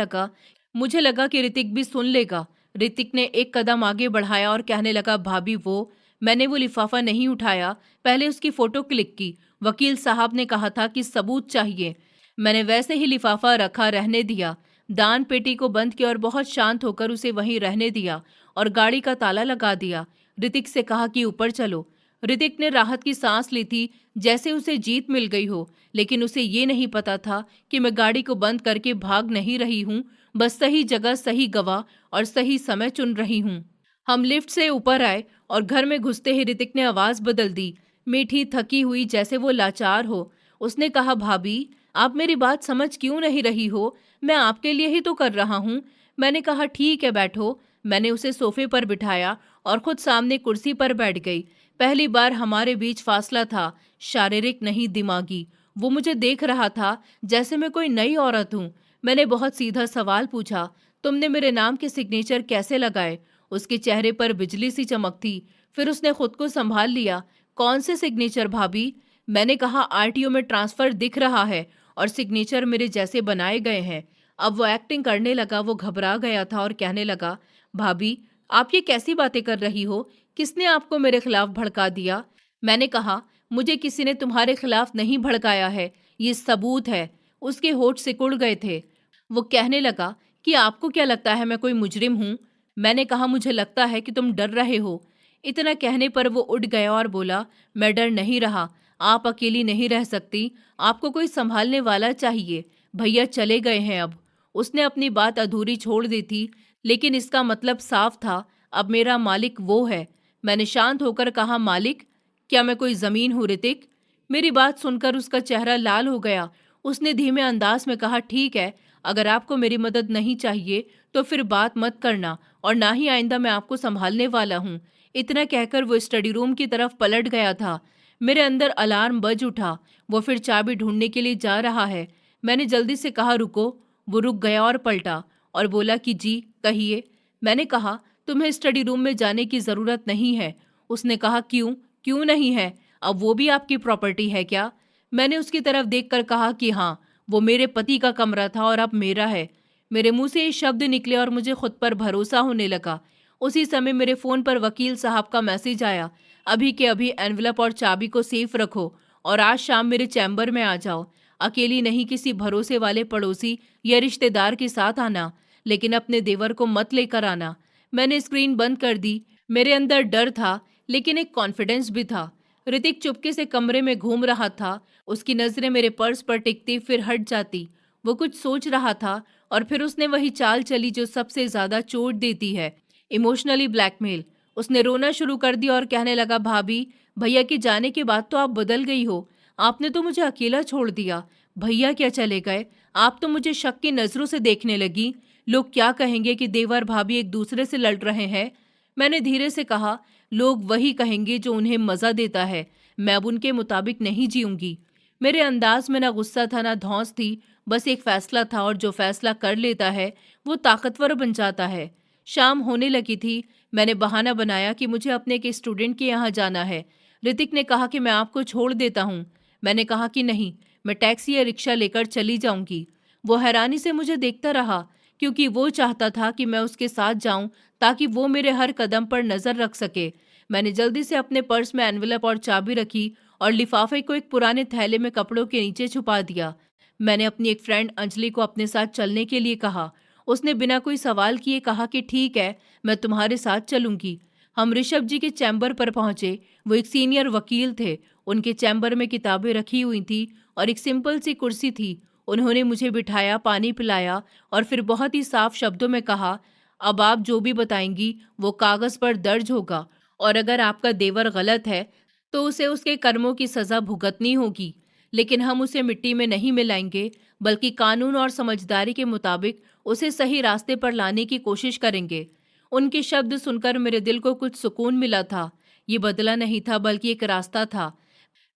लगा कि ऋतिक भी सुन लेगा। ऋतिक ने एक कदम आगे बढ़ाया और कहने लगा, भाभी वो। मैंने वो लिफाफा नहीं उठाया, पहले उसकी फोटो क्लिक की। वकील साहब ने कहा था कि सबूत चाहिए। मैंने वैसे ही लिफाफा रखा, रहने दिया। दान पेटी को बंद किया और बहुत शांत होकर उसे वहीं रहने दिया और गाड़ी का ताला लगा दिया। ऋतिक से कहा कि ऊपर चलो। ऋतिक ने राहत की सांस ली थी, जैसे उसे जीत मिल गई हो, लेकिन उसे ये नहीं पता था कि मैं गाड़ी को बंद करके भाग नहीं रही हूँ, बस सही जगह, सही गवाह और सही समय चुन रही हूँ। हम लिफ्ट से ऊपर आए और घर में घुसते ही ऋतिक ने आवाज बदल दी, मीठी, थकी हुई, जैसे वो लाचार हो। उसने कहा, भाभी आप मेरी बात समझ क्यों नहीं रही हो? मैं आपके लिए ही तो कर रहा हूँ। मैंने कहा ठीक है, बैठो। मैंने उसे सोफे पर बिठाया और खुद सामने कुर्सी पर बैठ गई। पहली बार हमारे बीच फासला था, शारीरिक नहीं, दिमागी। वो मुझे देख रहा था जैसे मैं कोई नई औरत हूँ। मैंने बहुत सीधा सवाल पूछा, तुमने मेरे नाम के सिग्नेचर कैसे लगाए? उसके चेहरे पर बिजली सी चमक थी। फिर उसने खुद को संभाल लिया। कौन से सिग्नेचर भाभी? मैंने कहा, आरटीओ में ट्रांसफर दिख रहा है और सिग्नेचर मेरे जैसे बनाए गए हैं। अब वो एक्टिंग करने लगा, वो घबरा गया था और कहने लगा, भाभी आप ये कैसी बातें कर रही हो? किसने आपको मेरे खिलाफ भड़का दिया? मैंने कहा, मुझे किसी ने तुम्हारे खिलाफ नहीं भड़काया है, ये सबूत है। उसके होठ सिकुड़ गए थे। वो कहने लगा कि आपको क्या लगता है मैं कोई मुजरिम हूँ? मैंने कहा, मुझे लगता है कि तुम डर रहे हो। इतना कहने पर वो उठ गया और बोला, मैं डर नहीं रहा, आप अकेली नहीं रह सकती, आपको कोई संभालने वाला चाहिए। भैया चले गए हैं अब। उसने अपनी बात अधूरी छोड़ दी थी, लेकिन इसका मतलब साफ था, अब मेरा मालिक वो है। मैंने शांत होकर कहा, मालिक? क्या मैं कोई जमीन हूँ ऋतिक? मेरी बात सुनकर उसका चेहरा लाल हो गया। उसने धीमे अंदाज में कहा, ठीक है, अगर आपको मेरी मदद नहीं चाहिए तो फिर बात मत करना, और ना ही आइंदा मैं आपको संभालने वाला हूँ। इतना कहकर वो स्टडी रूम की तरफ पलट गया था। मेरे अंदर अलार्म बज उठा। वो फिर चाबी ढूंढने के लिए जा रहा है। मैंने जल्दी से कहा, रुको। वो रुक गया और पलटा और बोला कि जी कहिए। मैंने कहा, तुम्हें स्टडी रूम में जाने की जरूरत नहीं है। उसने कहा, क्यों? क्यों नहीं है? अब वो भी आपकी प्रॉपर्टी है क्या? मैंने उसकी तरफ देखकर कहा कि हाँ, वो मेरे पति का कमरा था और अब मेरा है। मेरे मुंह से ये शब्द निकले और मुझे खुद पर भरोसा होने लगा। उसी समय मेरे फोन पर वकील साहब का मैसेज आया, अभी के अभी एनवेलप और चाबी को सेफ रखो और आज शाम मेरे चैम्बर में आ जाओ। अकेली नहीं, किसी भरोसे वाले पड़ोसी या रिश्तेदार के साथ आना, लेकिन अपने देवर को मत लेकर आना। मैंने स्क्रीन बंद कर दी। मेरे अंदर डर था, लेकिन एक कॉन्फिडेंस भी था। ऋतिक चुपके से कमरे में घूम रहा था। उसकी नजरें मेरे पर्स पर टिकती, फिर हट जाती। वो कुछ सोच रहा था और फिर उसने वही चाल चली जो सबसे ज्यादा चोट देती है, इमोशनली ब्लैकमेल। उसने रोना शुरू कर दिया और कहने लगा, भाभी भैया के जाने के बाद तो आप बदल गई हो। आपने तो मुझे अकेला छोड़ दिया। भैया क्या चले गए? आप तो मुझे शक की नजरों से देखने लगी। लोग क्या कहेंगे कि देवर भाभी एक दूसरे से लड़ रहे हैं? मैंने धीरे से कहा, लोग वही कहेंगे जो उन्हें मजा देता है। मैं अब उनके मुताबिक नहीं जीऊंगी। मेरे अंदाज में ना गुस्सा था ना धौंस थी, बस एक फैसला था, और जो फैसला कर लेता है वो ताकतवर बन जाता है। शाम होने लगी थी। मैंने बहाना बनाया कि मुझे अपने एक स्टूडेंट के यहाँ जाना है। ऋतिक ने कहा कि मैं आपको छोड़ देता हूँ। मैंने कहा कि नहीं, मैं टैक्सी या रिक्शा लेकर चली जाऊंगी। वो हैरानी से मुझे देखता रहा, क्योंकि वो चाहता था कि मैं उसके साथ जाऊं ताकि वो मेरे हर कदम पर नजर रख सके। मैंने जल्दी से अपने पर्स में एनवेलप और चाबी रखी और लिफाफे को एक पुराने थैले में कपड़ों के नीचे छुपा दिया। मैंने अपनी एक फ्रेंड अंजलि को अपने साथ चलने के लिए कहा। उसने बिना कोई सवाल किए कहा कि ठीक है, मैं तुम्हारे साथ चलूंगी। हम ऋषभ जी के चैम्बर पर पहुंचे। वो एक सीनियर वकील थे। उनके चैम्बर में किताबें रखी हुई थी और एक सिंपल सी कुर्सी थी। उन्होंने मुझे बिठाया, पानी पिलाया और फिर बहुत ही साफ शब्दों में कहा, अब आप जो भी बताएंगी वो कागज पर दर्ज होगा, और अगर आपका देवर गलत है तो उसे उसके कर्मों की सजा भुगतनी होगी। लेकिन हम उसे मिट्टी में नहीं मिलाएंगे, बल्कि कानून और समझदारी के मुताबिक उसे सही रास्ते पर लाने की कोशिश करेंगे। उनके शब्द सुनकर मेरे दिल को कुछ सुकून मिला था। ये बदला नहीं था, बल्कि एक रास्ता था।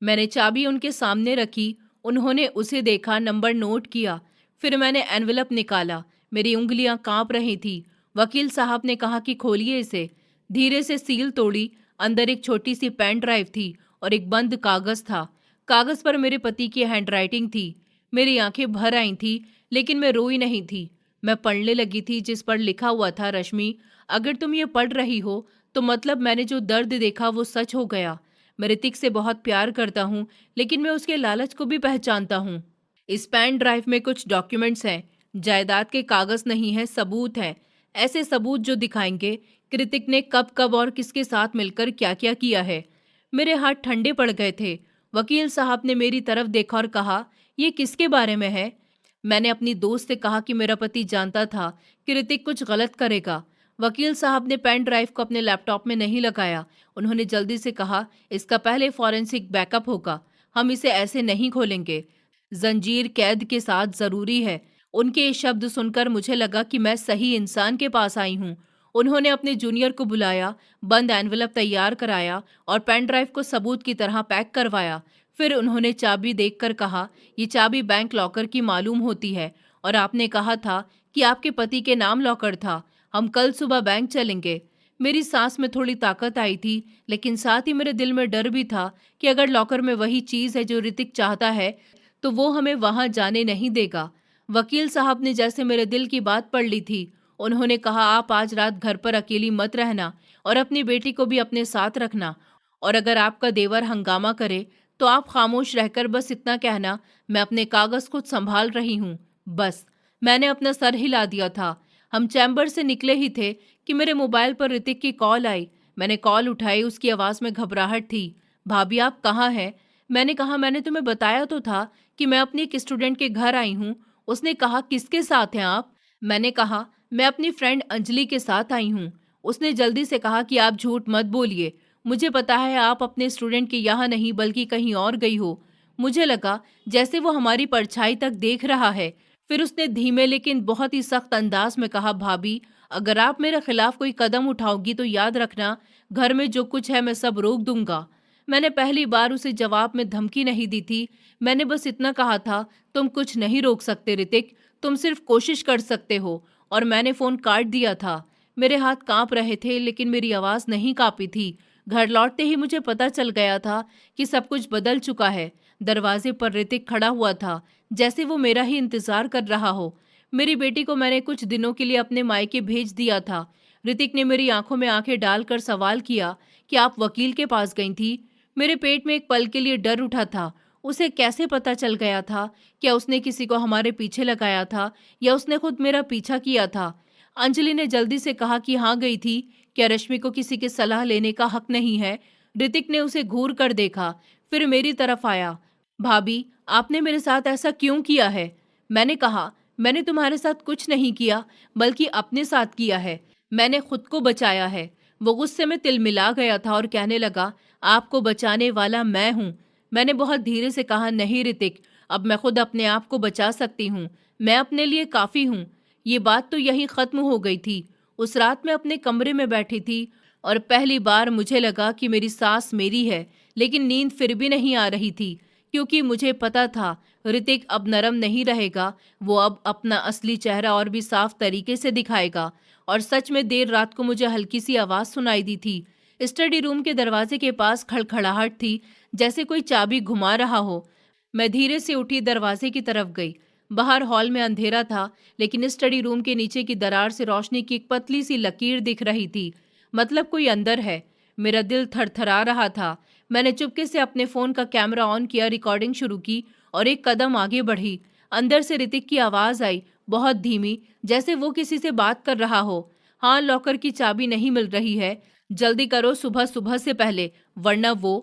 मैंने चाबी उनके सामने रखी। उन्होंने उसे देखा, नंबर नोट किया। फिर मैंने एनवेलप निकाला। मेरी उंगलियां कांप रही थी। वकील साहब ने कहा कि खोलिए इसे। धीरे से सील तोड़ी। अंदर एक छोटी सी पेन ड्राइव थी और एक बंद कागज था। कागज पर मेरे पति की हैंडराइटिंग थी। मेरी आंखें भर आई थी, लेकिन मैं रोई नहीं थी। मैं पढ़ने लगी थी, जिस पर लिखा हुआ था, रश्मि, अगर तुम ये पढ़ रही हो तो मतलब मैंने जो दर्द देखा वो सच हो गया। मैं ऋतिक से बहुत प्यार करता हूँ, लेकिन मैं उसके लालच को भी पहचानता हूँ। इस पेन ड्राइव में कुछ डॉक्यूमेंट्स हैं। जायदाद के कागज नहीं है, सबूत हैं। ऐसे सबूत जो दिखाएंगे कि ऋतिक ने कब कब और किसके साथ मिलकर क्या क्या किया है। मेरे हाथ ठंडे पड़ गए थे। वकील साहब ने मेरी तरफ देखा और कहा, ये किसके बारे में है? मैंने अपनी दोस्त से कहा कि मेरा पति जानता था कि ऋतिक कुछ गलत करेगा। वकील साहब ने पेन ड्राइव को अपने लैपटॉप में नहीं लगाया। उन्होंने जल्दी से कहा, इसका पहले फॉरेंसिक बैकअप होगा, हम इसे ऐसे नहीं खोलेंगे। जंजीर कैद के साथ जरूरी है। उनके ये शब्द सुनकर मुझे लगा कि मैं सही इंसान के पास आई हूँ। उन्होंने अपने जूनियर को बुलाया, बंद एनवेलप तैयार कराया और पेन ड्राइव को सबूत की तरह पैक करवाया। फिर उन्होंने चाबी देखकर कहा, ये चाबी बैंक लॉकर की मालूम होती है, और आपने कहा था कि आपके पति के नाम लॉकर था। हम कल सुबह बैंक चलेंगे। मेरी सांस में थोड़ी ताकत आई थी, लेकिन साथ ही मेरे दिल में डर भी था कि अगर लॉकर में वही चीज है जो ऋतिक चाहता है तो वो हमें वहां जाने नहीं देगा। वकील साहब ने जैसे मेरे दिल की बात पढ़ ली थी। उन्होंने कहा, आप आज रात घर पर अकेली मत रहना और अपनी बेटी को भी अपने साथ रखना, और अगर आपका देवर हंगामा करे तो आप खामोश रहकर बस इतना कहना, मैं अपने कागज खुद संभाल रही हूँ। बस। मैंने अपना सर हिला दिया था। हम चैम्बर से निकले ही थे कि मेरे मोबाइल पर ऋतिक की कॉल आई। मैंने कॉल उठाई। उसकी आवाज में घबराहट थी। भाभी, आप कहाँ हैं? मैंने कहा, मैंने तुम्हें बताया तो था कि मैं अपनी एक स्टूडेंट के घर आई हूँ। उसने कहा, किसके साथ हैं आप? मैंने कहा, मैं अपनी फ्रेंड अंजलि के साथ आई हूँ। उसने जल्दी से कहा कि आप झूठ मत बोलिए, मुझे पता है आप अपने स्टूडेंट के यहाँ नहीं बल्कि कहीं और गई हो। मुझे लगा जैसे वो हमारी परछाई तक देख रहा है। फिर उसने धीमे लेकिन बहुत ही सख्त अंदाज में कहा, भाभी, अगर आप मेरे खिलाफ कोई कदम उठाओगी तो याद रखना, घर में जो कुछ है मैं सब रोक दूंगा। मैंने पहली बार उसे जवाब में धमकी नहीं दी थी। मैंने बस इतना कहा था, तुम कुछ नहीं रोक सकते ऋतिक, तुम सिर्फ कोशिश कर सकते हो। और मैंने फोन काट दिया था। मेरे हाथ कांप रहे थे, लेकिन मेरी आवाज नहीं कांपी थी। घर लौटते ही मुझे पता चल गया था कि सब कुछ बदल चुका है। दरवाजे पर ऋतिक खड़ा हुआ था, जैसे वो मेरा ही इंतजार कर रहा हो। मेरी बेटी को मैंने कुछ दिनों के लिए अपने मायके भेज दिया था। ऋतिक ने मेरी आंखों में आंखें डालकर सवाल किया कि आप वकील के पास गई थी। मेरे पेट में एक पल के लिए डर उठा था। उसे कैसे पता चल गया था? क्या उसने किसी को हमारे पीछे लगाया था या उसने खुद मेरा पीछा किया था? अंजलि ने जल्दी से कहा कि हाँ, गई थी। क्या रश्मि को किसी की सलाह लेने का हक नहीं है? ऋतिक ने उसे घूर कर देखा, फिर मेरी तरफ आया। भाभी, आपने मेरे साथ ऐसा क्यों किया है? मैंने कहा, मैंने तुम्हारे साथ कुछ नहीं किया, बल्कि अपने साथ किया है। मैंने खुद को बचाया है। वो गुस्से में तिलमिला गया था और कहने लगा, आपको बचाने वाला मैं हूँ। मैंने बहुत धीरे से कहा, नहीं ऋतिक, अब मैं खुद अपने आप को बचा सकती हूँ। मैं अपने लिए काफी हूँ। ये बात तो यहीं खत्म हो गई थी। उस रात मैं अपने कमरे में बैठी थी और पहली बार मुझे लगा कि मेरी सांस मेरी है, लेकिन नींद फिर भी नहीं आ रही थी। क्योंकि मुझे पता था ऋतिक अब नरम नहीं रहेगा। वो अब अपना असली चेहरा और भी साफ तरीके से दिखाएगा। और सच में देर रात को मुझे हल्की सी आवाज सुनाई दी थी। स्टडी रूम के दरवाजे के पास खड़खड़ाहट थी, जैसे कोई चाबी घुमा रहा हो। मैं धीरे से उठी, दरवाजे की तरफ गई। बाहर हॉल में अंधेरा था, लेकिन स्टडी रूम के नीचे की दरार से रोशनी की एक पतली सी लकीर दिख रही थी। मतलब कोई अंदर है। मेरा दिल थरथरा रहा था। मैंने चुपके से अपने फोन का कैमरा ऑन किया, रिकॉर्डिंग शुरू की और एक कदम आगे बढ़ी। अंदर से ऋतिक की आवाज आई, बहुत धीमी, जैसे वो किसी से बात कर रहा हो। हाँ, लॉकर की चाबी नहीं मिल रही है, जल्दी करो सुबह सुबह से पहले, वरना वो।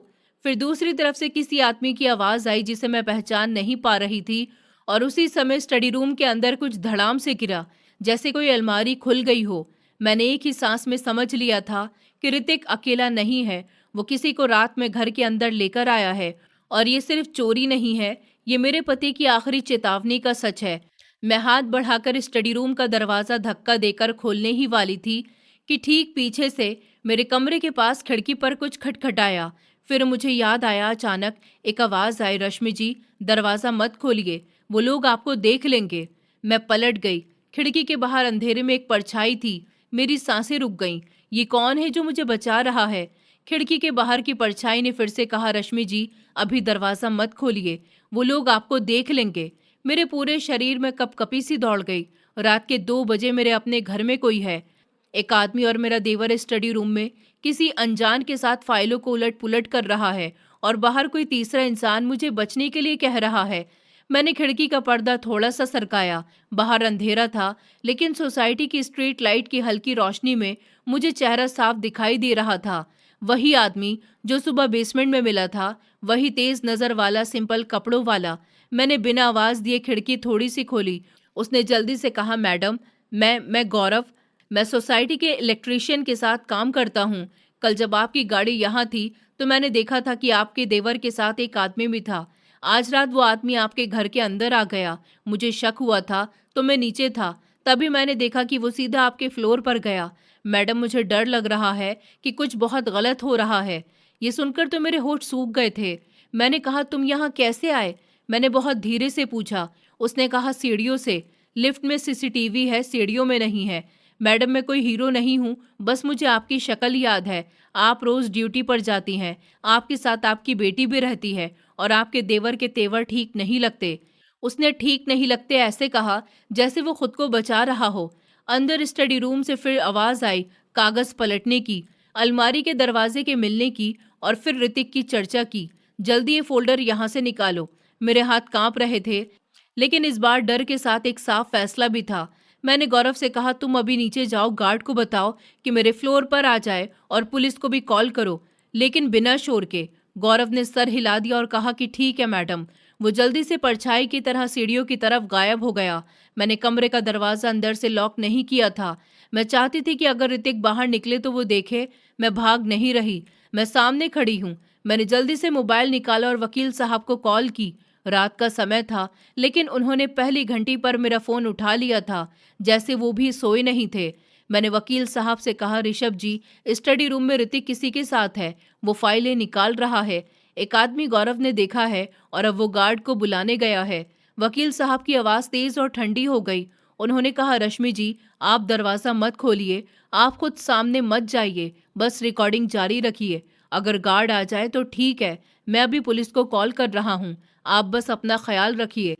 फिर दूसरी तरफ से किसी आदमी की आवाज आई जिसे मैं पहचान नहीं पा रही थी। और उसी समय स्टडी रूम के अंदर कुछ धड़ाम से गिरा, जैसे कोई अलमारी खुल गई हो। मैंने एक ही सांस में समझ लिया था कि ऋतिक अकेला नहीं है। वो किसी को रात में घर के अंदर लेकर आया है। और ये सिर्फ चोरी नहीं है, ये मेरे पति की आखिरी चेतावनी का सच है। मैं हाथ बढ़ाकर स्टडी रूम का दरवाजा धक्का देकर खोलने ही वाली थी कि ठीक पीछे से मेरे कमरे के पास खिड़की पर कुछ खटखटाया। फिर मुझे याद आया, अचानक एक आवाज आई, रश्मि जी, दरवाजा मत खोलिए, वो लोग आपको देख लेंगे। मैं पलट गई। खिड़की के बाहर अंधेरे में एक परछाई थी। मेरी सांसें रुक गईं। ये कौन है जो मुझे बचा रहा है? खिड़की के बाहर की परछाई ने फिर से कहा, रश्मि जी, अभी दरवाजा मत खोलिए, वो लोग आपको देख लेंगे। मेरे पूरे शरीर में कपकपी सी दौड़ गई। रात के 2 बजे मेरे अपने घर में कोई है। एक आदमी और मेरा देवर स्टडी रूम में किसी अनजान के साथ फाइलों को उलट पुलट कर रहा है। और बाहर कोई तीसरा इंसान मुझे बचने के लिए कह रहा है। मैंने खिड़की का पर्दा थोड़ा सा सरकाया। बाहर अंधेरा था, लेकिन सोसाइटी की स्ट्रीट लाइट की हल्की रोशनी में मुझे चेहरा साफ दिखाई दे रहा था। वही आदमी जो सुबह बेसमेंट में मिला था, वही तेज नजर वाला, सिंपल कपड़ों वाला। मैंने बिना आवाज दिए खिड़की थोड़ी सी खोली। उसने जल्दी से कहा, मैडम, मैं गौरव, मैं सोसाइटी के इलेक्ट्रीशियन के साथ काम करता हूँ। कल जब आपकी गाड़ी यहाँ थी तो मैंने देखा था कि आपके देवर के साथ एक आदमी भी था। आज रात वो आदमी आपके घर के अंदर आ गया। मुझे शक हुआ था तो मैं नीचे था। तभी मैंने देखा कि वो सीधा आपके फ्लोर पर गया। मैडम, मुझे डर लग रहा है कि कुछ बहुत गलत हो रहा है। ये सुनकर तो मेरे होठ सूख गए थे। मैंने कहा, तुम यहाँ कैसे आए? मैंने बहुत धीरे से पूछा। उसने कहा, सीढ़ियों से। लिफ्ट में सीसीटीवी है, सीढ़ियों में नहीं है। मैडम, मैं कोई हीरो नहीं हूँ, बस मुझे आपकी शक्ल याद है। आप रोज ड्यूटी पर जाती हैं, आपके साथ आपकी बेटी भी रहती है, और आपके देवर के तेवर ठीक नहीं लगते। उसने ठीक नहीं लगते ऐसे कहा जैसे वो खुद को बचा रहा हो। अंदर स्टडी रूम से फिर आवाज आई, कागज पलटने की, अलमारी के दरवाजे के मिलने की, और फिर ऋतिक की चर्चा की। जल्दी ये फोल्डर यहाँ से निकालो। मेरे हाथ कांप रहे थे, लेकिन इस बार डर के साथ एक साफ फैसला भी था। मैंने गौरव से कहा, तुम अभी नीचे जाओ, गार्ड को बताओ कि मेरे फ्लोर पर आ जाए, और पुलिस को भी कॉल करो, लेकिन बिना शोर के। गौरव ने सर हिला दिया और कहा कि ठीक है मैडम। वो जल्दी से परछाई की तरह सीढ़ियों की तरफ गायब हो गया। मैंने कमरे का दरवाजा अंदर से लॉक नहीं किया था। मैं चाहती थी कि अगर ऋतिक बाहर निकले तो वो देखे। मैं भाग नहीं रही, मैं सामने खड़ी हूँ। मैंने जल्दी से मोबाइल निकाला और वकील साहब को कॉल की। रात का समय था, लेकिन उन्होंने पहली घंटी पर मेरा फोन उठा लिया था, जैसे वो भी सोए नहीं थे। मैंने वकील साहब से कहा, ऋषभ जी, स्टडी रूम में ऋतिक किसी के साथ है, वो फाइलें निकाल रहा है। एक आदमी गौरव ने देखा है और अब वो गार्ड को बुलाने गया है। वकील साहब की आवाज तेज और ठंडी हो गई। उन्होंने कहा, रश्मि जी, आप दरवाजा मत खोलिए, आप खुद सामने मत जाइए, बस रिकॉर्डिंग जारी रखिए। अगर गार्ड आ जाए तो ठीक है, मैं अभी पुलिस को कॉल कर रहा हूँ, आप बस अपना ख्याल रखिए।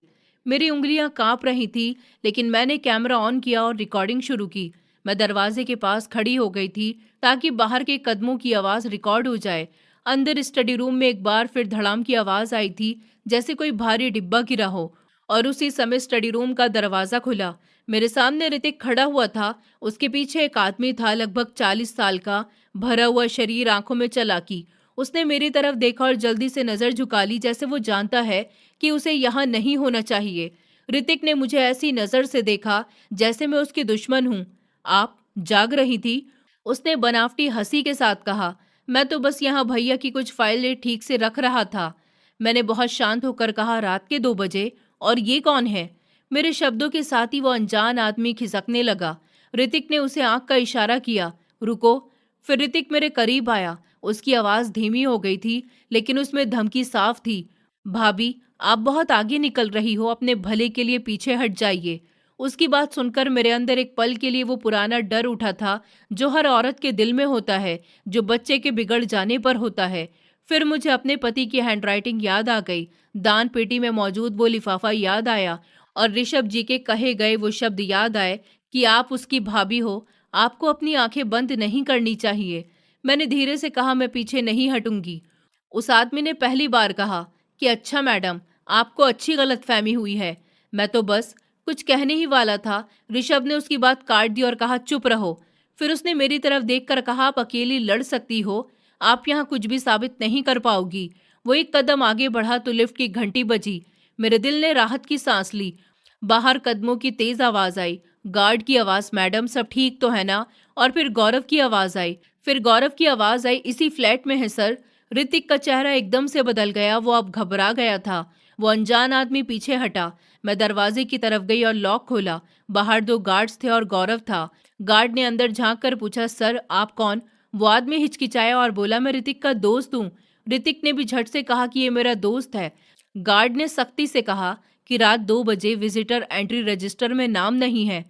मेरी उंगलियां कांप रही थी, लेकिन मैंने कैमरा ऑन किया और रिकॉर्डिंग शुरू की। मैं दरवाजे के पास खड़ी हो गई थी ताकि बाहर के कदमों की आवाज रिकॉर्ड हो जाए। अंदर स्टडी रूम में एक बार फिर धड़ाम की आवाज आई थी, जैसे कोई भारी डिब्बा गिरा हो। और उसी समय स्टडी रूम का दरवाजा खुला। मेरे सामने ऋतिक खड़ा हुआ था। उसके पीछे एक आदमी था, लगभग 40 साल का, भरा हुआ शरीर, आंखों में चालाकी। उसने मेरी तरफ देखा और जल्दी से नजर झुका ली, जैसे वो जानता है कि उसे यहाँ नहीं होना चाहिए। ऋतिक ने मुझे ऐसी नजर से देखा जैसे मैं उसकी दुश्मन हूँ। आप जाग रही थी? उसने बनावटी हंसी के साथ कहा। मैं तो बस यहाँ भैया की कुछ फाइलें ठीक से रख रहा था। मैंने बहुत शांत होकर कहा, रात के 2 बजे, और ये कौन है? मेरे शब्दों के साथ ही वो अनजान आदमी खिसकने लगा। ऋतिक ने उसे आंख का इशारा किया, रुको। फिर ऋतिक मेरे करीब आया। उसकी आवाज धीमी हो गई थी, लेकिन उसमें धमकी साफ थी। भाभी, आप बहुत आगे निकल रही हो, अपने भले के लिए पीछे हट जाइए। उसकी बात सुनकर मेरे अंदर एक पल के लिए वो पुराना डर उठा था जो हर औरत के दिल में होता है, जो बच्चे के बिगड़ जाने पर होता है। फिर मुझे अपने पति की हैंडराइटिंग याद आ गई, दान पेटी में मौजूद वो लिफाफा याद आया और ऋषभ जी के कहे गए वो शब्द याद आए कि आप उसकी भाभी हो, आपको अपनी आंखें बंद नहीं करनी चाहिए। मैंने धीरे से कहा, मैं पीछे नहीं हटूंगी। उस आदमी ने पहली बार कहा कि अच्छा मैडम, आपको अच्छी गलतफहमी हुई है। मैं तो बस कुछ कहने ही वाला था। ऋषभ ने उसकी बात काट दी और कहा, चुप रहो। फिर उसने मेरी तरफ देखकर कहा, आप अकेली लड़ सकती हो, आप यहाँ कुछ भी साबित नहीं कर पाओगी। वो एक कदम आगे बढ़ा तो लिफ्ट की घंटी बजी। मेरे दिल ने राहत की सांस ली। बाहर कदमों की तेज आवाज आई, गार्ड की आवाज, मैडम सब ठीक तो है ना? और फिर गौरव की आवाज आई। इसी फ्लैट में है सर। ऋतिक का चेहरा एकदम से बदल गया, वो अब घबरा गया था। वो अनजान आदमी पीछे हटा। मैं दरवाजे की तरफ गई और लॉक खोला। बाहर 2 गार्ड्स थे और गौरव था। गार्ड ने अंदर झांक कर पूछा, सर आप कौन? वो आदमी हिचकिचाया और बोला, मैं ऋतिक का दोस्त हूँ। ऋतिक ने भी झट से कहा कि ये मेरा दोस्त है। गार्ड ने सख्ती से कहा कि रात 2 बजे विजिटर एंट्री रजिस्टर में नाम नहीं है।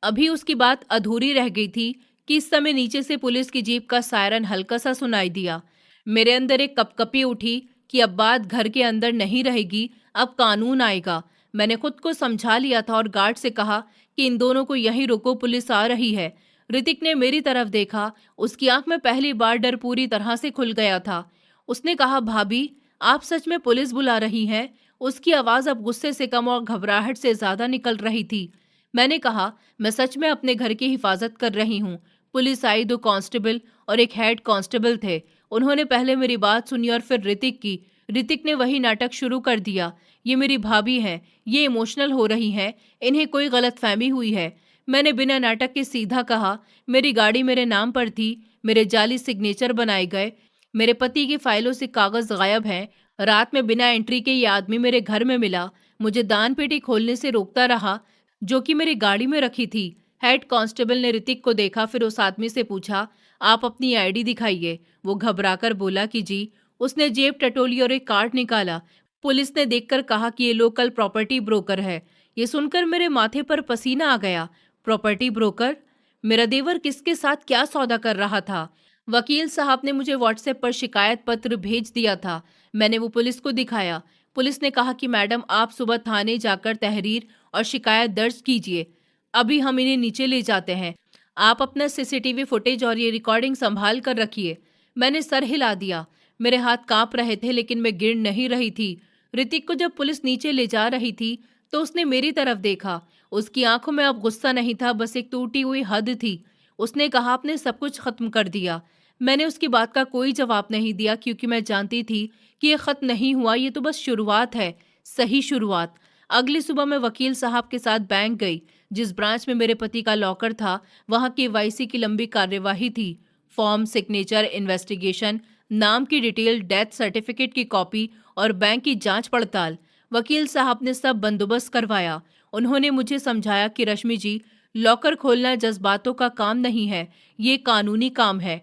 अभी उसकी बात अधूरी रह गई थी कि इस समय नीचे से पुलिस की जीप का सायरन हल्का सा सुनाई दिया। मेरे अंदर एक कपकपी उठी कि अब बात घर के अंदर नहीं रहेगी, अब कानून आएगा। मैंने खुद को समझा लिया था और गार्ड से कहा कि इन दोनों को यहीं रोको, पुलिस आ रही है। ऋतिक ने मेरी तरफ देखा। उसकी आंख में पहली बार डर पूरी तरह से खुल गया था। उसने कहा, भाभी आप सच में पुलिस बुला रही हैं? उसकी आवाज अब गुस्से से कम और घबराहट से ज्यादा निकल रही थी। मैंने कहा, मैं सच में अपने घर की हिफाजत कर रही हूँ। पुलिस आई, 2 कांस्टेबल और एक हेड कांस्टेबल थे। उन्होंने पहले मेरी बात सुनी और फिर ऋतिक की। ऋतिक ने वही नाटक शुरू कर दिया, ये मेरी भाभी हैं, ये इमोशनल हो रही हैं, इन्हें कोई गलतफहमी हुई है। मैंने बिना नाटक के सीधा कहा, मेरी गाड़ी मेरे नाम पर थी, मेरे जाली सिग्नेचर बनाए गए, मेरे पति की फाइलों से कागज गायब हैं। रात में बिना एंट्री के ये आदमी मेरे घर में मिला, मुझे दान पेटी खोलने से रोकता रहा जो कि मेरी गाड़ी में रखी थी। हेड कांस्टेबल ने ऋतिक को देखा, फिर उस आदमी से पूछा, आप अपनी आईडी दिखाइए। वो घबराकर बोला कि जी। उसने जेब टटोली और एक कार्ड निकाला। पुलिस ने देखकर कहा कि ये लोकल प्रॉपर्टी ब्रोकर है। ये सुनकर मेरे माथे पर पसीना आ गया। Property broker? मेरा देवर किसके साथ क्या सौदा कर रहा था? वकील साहब ने मुझे व्हाट्सएप पर शिकायत पत्र भेज दिया था। मैंने वो पुलिस को दिखाया। पुलिस ने कहा कि मैडम आप सुबह थाने जाकर तहरीर और शिकायत दर्ज कीजिए, अभी हम इन्हें नीचे ले जाते हैं। आप अपना सीसीटीवी फुटेज और ये रिकॉर्डिंग संभाल कर रखिए। मैंने सर हिला दिया। मेरे हाथ कांप रहे थे लेकिन मैं गिर नहीं रही थी। ऋतिक को जब पुलिस नीचे ले जा रही थी तो उसने मेरी तरफ देखा। उसकी आंखों में अब गुस्सा नहीं था, बस एक टूटी हुई हद थी। उसने कहा, आपने सब कुछ खत्म कर दिया। मैंने उसकी बात का कोई जवाब नहीं दिया क्योंकि मैं जानती थी कि ये खत्म नहीं हुआ, ये तो बस शुरुआत है, सही शुरुआत। अगली सुबह मैं वकील साहब के साथ बैंक गई। जिस ब्रांच में मेरे पति का लॉकर था वहां केवाईसी की लंबी कार्यवाही थी। फॉर्म, सिग्नेचर, इन्वेस्टिगेशन, नाम की डिटेल, डेथ सर्टिफिकेट की कॉपी और बैंक की जांच पड़ताल। वकील साहब ने सब बंदोबस्त करवाया। उन्होंने मुझे समझाया कि रश्मि जी, लॉकर खोलना जज्बातों का काम नहीं है, ये कानूनी काम है।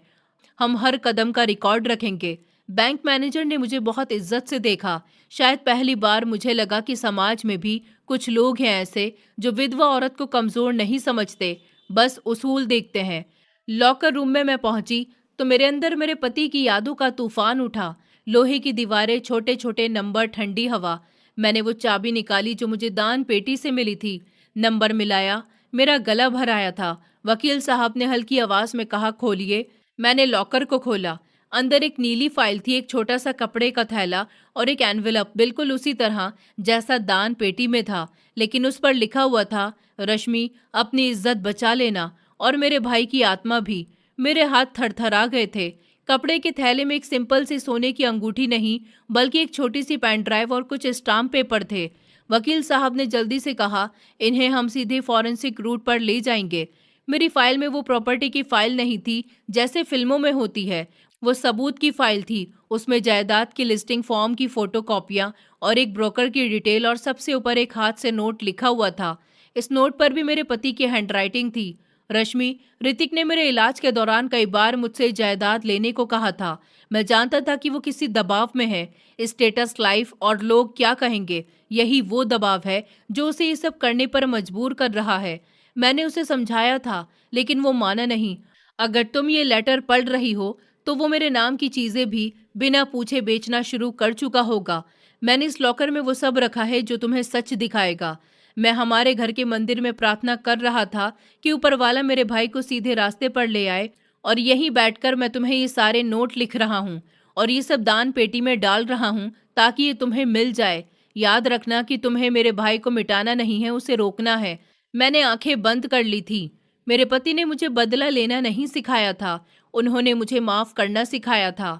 हम हर कदम का रिकॉर्ड रखेंगे। बैंक मैनेजर ने मुझे बहुत इज्जत से देखा। शायद पहली बार मुझे लगा कि समाज में भी कुछ लोग हैं ऐसे जो विधवा औरत को कमजोर नहीं समझते, बस उसूल देखते हैं। लॉकर रूम में मैं पहुंची तो मेरे अंदर मेरे पति की यादों का तूफान उठा। लोहे की दीवारें, छोटे छोटे नंबर, ठंडी हवा। मैंने वो चाबी निकाली जो मुझे दान पेटी से मिली थी। नंबर मिलाया, मेरा गला भर आया था। वकील साहब ने हल्की आवाज में कहा, खोलिए। मैंने लॉकर को खोला। अंदर एक नीली फाइल थी, एक छोटा सा कपड़े का थैला और एक एनवेलप, बिल्कुल उसी तरह जैसा दान पेटी में था, लेकिन उस पर लिखा हुआ था, रश्मि अपनी इज्जत बचा लेना और मेरे भाई की आत्मा भी। मेरे हाथ थरथरा गए थे। कपड़े के थैले में एक सिंपल सी सोने की अंगूठी नहीं, बल्कि एक छोटी सी पेन ड्राइव और कुछ स्टाम्प पेपर थे। वकील साहब ने जल्दी से कहा, इन्हें हम सीधे फॉरेंसिक रूट पर ले जाएंगे। मेरी फाइल में वो प्रॉपर्टी की फाइल नहीं थी जैसे फिल्मों में होती है, वो सबूत की फाइल थी। उसमें जायदाद की लिस्टिंग, फॉर्म की फोटोकॉपियां और एक ब्रोकर की डिटेल और सबसे ऊपर एक हाथ से नोट लिखा हुआ था। इस नोट पर भी मेरे पति की हैंडराइटिंग थी। रश्मि, ऋतिक ने मेरे इलाज के दौरान कई बार मुझसे जायदाद लेने को कहा था। मैं जानता था कि वो किसी दबाव में है। स्टेटस, लाइफ और लोग क्या कहेंगे, यही वो दबाव है जो उसे ये सब करने पर मजबूर कर रहा है। मैंने उसे समझाया था, लेकिन वो माना नहीं। अगर तुम ये लेटर पढ़ रही हो तो वो मेरे नाम की चीजें भी बिना पूछे बेचना शुरू कर चुका होगा। मैंने इस लॉकर में वो सब रखा है जो तुम्हें सच दिखाएगा। मैं हमारे घर के मंदिर में प्रार्थना कर रहा था कि ऊपर वाला मेरे भाई को सीधे रास्ते पर ले आए, और यहीं बैठकर मैं तुम्हें ये सारे नोट लिख रहा हूँ और ये सब दान पेटी में डाल रहा हूँ ताकि ये तुम्हें मिल जाए। याद रखना कि तुम्हें मेरे भाई को मिटाना नहीं है, उसे रोकना है। मैंने आंखें बंद कर ली थी। मेरे पति ने मुझे बदला लेना नहीं सिखाया था, उन्होंने मुझे माफ करना सिखाया था।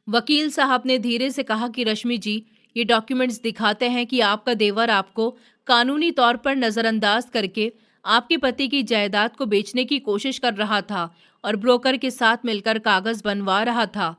वकील साहब ने धीरे से कहा कि रश्मि जी, ये डॉक्यूमेंट्स दिखाते हैं कि आपका देवर आपको कानूनी तौर पर नजरअंदाज करके आपके पति की जायदाद को बेचने की कोशिश कर रहा था और ब्रोकर के साथ मिलकर कागज बनवा रहा था।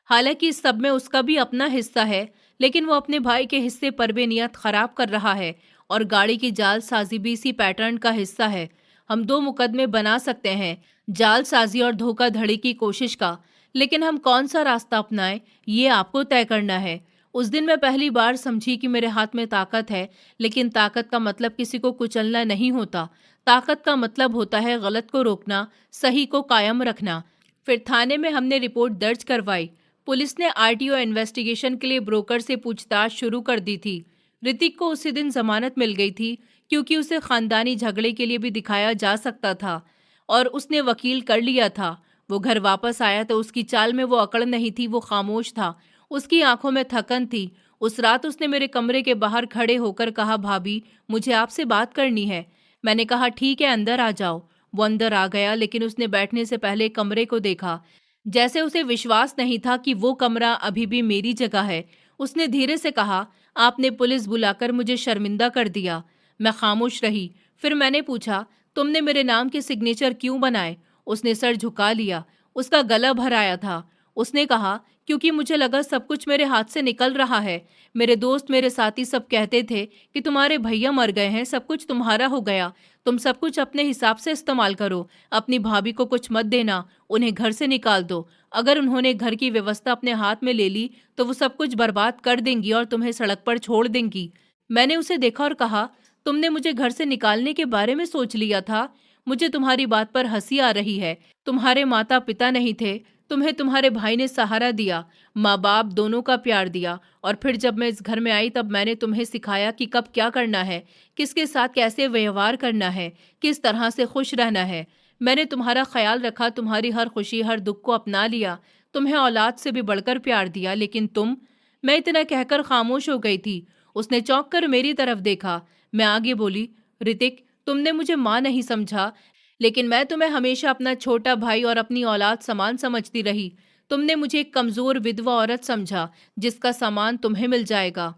हालांकि इस सब में उसका भी अपना हिस्सा है, लेकिन वो अपने भाई के हिस्से पर बेनियत खराब कर रहा है और गाड़ी की जालसाजी भी इसी पैटर्न का हिस्सा है। हम दो मुकदमे बना सकते हैं, जालसाजी और धोखाधड़ी की कोशिश का, लेकिन हम कौन सा रास्ता अपनाएं ये आपको तय करना है। उस दिन मैं पहली बार समझी कि मेरे हाथ में ताकत है, लेकिन ताकत का मतलब किसी को कुचलना नहीं होता। ताकत का मतलब होता है गलत को रोकना, सही को कायम रखना। फिर थाने में हमने रिपोर्ट दर्ज करवाई। पुलिस ने आरटीओ इन्वेस्टिगेशन के लिए ब्रोकर से पूछताछ शुरू कर दी थी। ऋतिक को उसी दिन जमानत मिल गई थी, क्योंकि उसे खानदानी झगड़े के लिए भी दिखाया जा सकता था और उसने वकील कर लिया था। वो घर वापस आया तो उसकी चाल में वो अकड़ नहीं थी, वो खामोश था। उसकी आंखों में थकन थी। उस रात उसने मेरे कमरे के बाहर खड़े होकर कहा, भाभी, मुझे आपसे बात करनी है। मैंने कहा, ठीक है, अंदर आ जाओ। वो अंदर आ गया, लेकिन उसने बैठने से पहले कमरे को देखा, जैसे उसे विश्वास नहीं था कि वो कमरा अभी भी मेरी जगह है। उसने धीरे से कहा, आपने पुलिस बुलाकर मुझे शर्मिंदा कर दिया। मैं खामोश रही। फिर मैंने पूछा, तुमने मेरे नाम के सिग्नेचर क्यों बनाए? उसने सर झुका लिया। उसका गला भर आया था। उसने कहा, क्योंकि मुझे लगा सब कुछ मेरे हाथ से निकल रहा है। मेरे दोस्त, मेरे साथी सब कहते थे कि तुम्हारे भैया मर गए हैं, सब कुछ तुम्हारा हो गया। तुम सब कुछ अपने हिसाब से इस्तेमाल करो। अपनी भाभी को कुछ मत देना, उन्हें घर से निकाल दो। अगर उन्होंने घर की व्यवस्था अपने हाथ में ले ली तो वो सब कुछ बर्बाद कर देंगी और तुम्हें सड़क पर छोड़ देंगी। मैंने उसे देखा और कहा, तुमने मुझे घर से निकालने के बारे में सोच लिया था? मुझे तुम्हारी बात पर हंसी आ रही है। तुम्हारे माता पिता नहीं थे, तुम्हें तुम्हारे भाई ने सहारा दिया, माँ बाप दोनों का प्यार दिया, और फिर जब मैं इस घर में आई तब मैंने तुम्हें सिखाया कि कब क्या करना है, किसके साथ कैसे व्यवहार करना है, किस तरह से खुश रहना है। मैंने तुम्हारा ख्याल रखा, तुम्हारी हर खुशी हर दुख को अपना लिया, तुम्हें औलाद से भी बढ़कर प्यार दिया। लेकिन तुम। मैं इतना कहकर खामोश हो गई थी। उसने चौंक कर मेरी तरफ देखा। मैं आगे बोली, ऋतिक, तुमने मुझे माँ नहीं समझा, लेकिन मैं तुम्हें हमेशा अपना छोटा भाई और अपनी औलाद समान समझती रही। तुमने मुझे एक कमजोर विधवा औरत समझा जिसका सामान तुम्हें मिल जाएगा।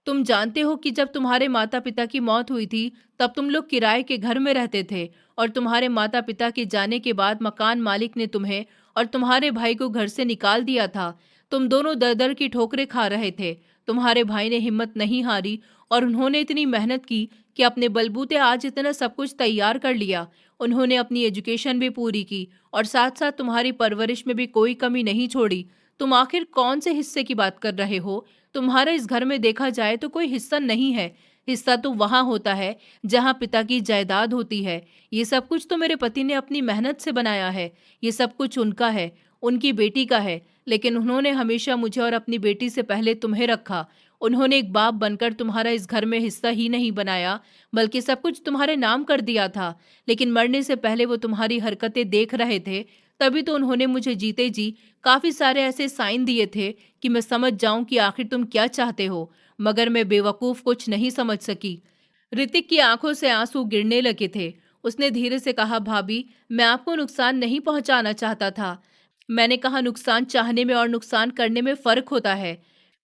तुम जानते हो कि जब तुम्हारे माता पिता की मौत हुई थी तब तुम लोग किराए के घर में रहते थे, और तुम्हारे माता पिता के जाने के बाद मकान मालिक ने तुम्हें और तुम्हारे भाई को घर से निकाल दिया था। तुम दोनों दर दर की ठोकरें खा रहे थे। तुम्हारे भाई ने हिम्मत नहीं हारी और उन्होंने इतनी मेहनत की कि अपने बलबूते आज इतना सब कुछ तैयार कर लिया। उन्होंने अपनी एजुकेशन भी पूरी की और साथ साथ तुम्हारी परवरिश में भी कोई कमी नहीं छोड़ी। तुम आखिर कौन से हिस्से की बात कर रहे हो? तुम्हारा इस घर में देखा जाए तो कोई हिस्सा नहीं है। हिस्सा तो वहां होता है जहां पिता की जायदाद होती है। ये सब कुछ तो मेरे पति ने अपनी मेहनत से बनाया है। ये सब कुछ उनका है, उनकी बेटी का है, लेकिन उन्होंने हमेशा मुझे और अपनी बेटी से पहले तुम्हें रखा। उन्होंने एक बाप बनकर तुम्हारा इस घर में हिस्सा ही नहीं बनाया, बल्कि सब कुछ तुम्हारे नाम कर दिया था। लेकिन मरने से पहले वो तुम्हारी हरकतें देख रहे थे, तभी तो उन्होंने मुझे जीते जी काफी सारे ऐसे साइन दिए थे कि मैं समझ जाऊं कि आखिर तुम क्या चाहते हो। मगर मैं बेवकूफ कुछ नहीं समझ सकी। ऋतिक की आंखों से आंसू गिरने लगे थे। उसने धीरे से कहा, भाभी, मैं आपको नुकसान नहीं पहुंचाना चाहता था। मैंने कहा, नुकसान चाहने में और नुकसान करने में फर्क होता है।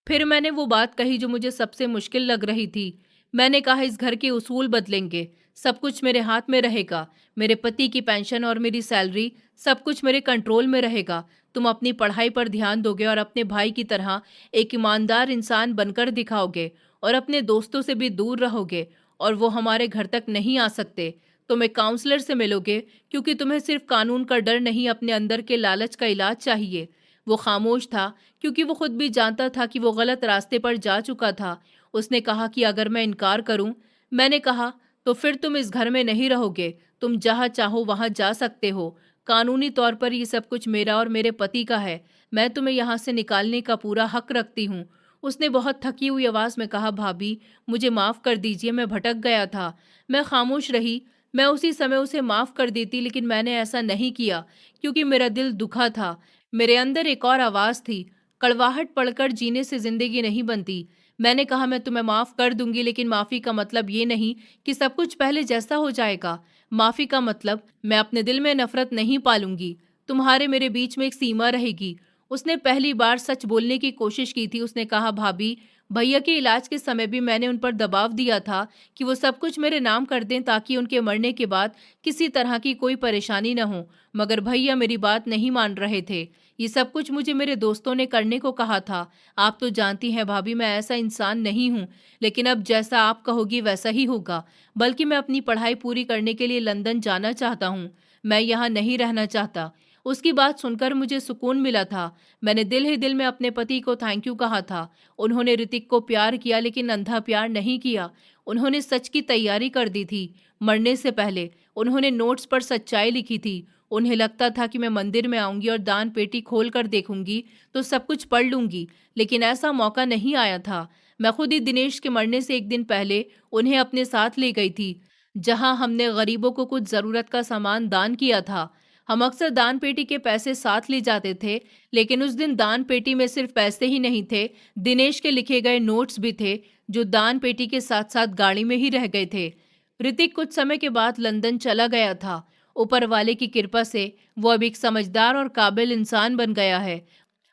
फिर मैंने वो बात कही जो मुझे सबसे मुश्किल लग रही थी। मैंने कहा, इस घर के उसूल बदलेंगे, सब कुछ मेरे हाथ में रहेगा। मेरे पति की पेंशन और मेरी सैलरी, सब कुछ मेरे कंट्रोल में रहेगा। तुम अपनी पढ़ाई पर ध्यान दोगे और अपने भाई की तरह एक ईमानदार इंसान बनकर दिखाओगे और अपने दोस्तों से भी दूर रहोगे और वो हमारे घर तक नहीं आ सकते। तुम एक काउंसलर से मिलोगे क्योंकि तुम्हें सिर्फ कानून का डर नहीं, अपने अंदर के लालच का इलाज चाहिए। वो खामोश था क्योंकि वो खुद भी जानता था कि वो गलत रास्ते पर जा चुका था। उसने कहा कि अगर मैं इनकार करूं। मैंने कहा, तो फिर तुम इस घर में नहीं रहोगे। तुम जहां चाहो वहां जा सकते हो। कानूनी तौर पर ये सब कुछ मेरा और मेरे पति का है। मैं तुम्हें यहाँ से निकालने का पूरा हक रखती हूँ। उसने बहुत थकी हुई आवाज में कहा, भाभी मुझे माफ कर दीजिए, मैं भटक गया था। मैं खामोश रही। मैं उसी समय उसे माफ कर देती, लेकिन मैंने ऐसा नहीं किया क्योंकि मेरा दिल दुखा था। मेरे अंदर एक और आवाज थी, कड़वाहट पढ़कर जीने से जिंदगी नहीं बनती। मैंने कहा, मैं तुम्हें माफ कर दूंगी, लेकिन माफी का मतलब ये नहीं कि सब कुछ पहले जैसा हो जाएगा। माफी का मतलब मैं अपने दिल में नफरत नहीं पालूंगी। तुम्हारे मेरे बीच में एक सीमा रहेगी। उसने पहली बार सच बोलने की कोशिश की थी। उसने कहा, भाभी भैया के इलाज के समय भी मैंने उन पर दबाव दिया था कि वो सब कुछ मेरे नाम कर दें ताकि उनके मरने के बाद किसी तरह की कोई परेशानी न हो। मगर भैया मेरी बात नहीं मान रहे थे। ये सब कुछ मुझे मेरे दोस्तों ने करने को कहा था। आप तो जानती हैं भाभी, मैं ऐसा इंसान नहीं हूँ। लेकिन अब जैसा आप कहोगी वैसा ही होगा। बल्कि मैं अपनी पढ़ाई पूरी करने के लिए लंदन जाना चाहता हूँ। मैं यहाँ नहीं रहना चाहता। उसकी बात सुनकर मुझे सुकून मिला था। मैंने दिल ही दिल में अपने पति को थैंक यू कहा था। उन्होंने ऋतिक को प्यार किया, लेकिन अंधा प्यार नहीं किया। उन्होंने सच की तैयारी कर दी थी। मरने से पहले उन्होंने नोट्स पर सच्चाई लिखी थी। उन्हें लगता था कि मैं मंदिर में आऊंगी और दान पेटी खोल कर देखूंगी तो सब कुछ पढ़ लूंगी, लेकिन ऐसा मौका नहीं आया था। मैं खुद ही दिनेश के मरने से एक दिन पहले उन्हें अपने साथ ले गई थी, जहां हमने गरीबों को कुछ जरूरत का सामान दान किया था। हम अक्सर दान पेटी के पैसे साथ ले जाते थे, लेकिन उस दिन दान पेटी में सिर्फ पैसे ही नहीं थे, दिनेश के लिखे गए नोट्स भी थे, जो दान पेटी के साथ साथ गाड़ी में ही रह गए थे। ऋतिक कुछ समय के बाद लंदन चला गया था। ऊपर वाले की कृपा से वो अब एक समझदार और काबिल इंसान बन गया है।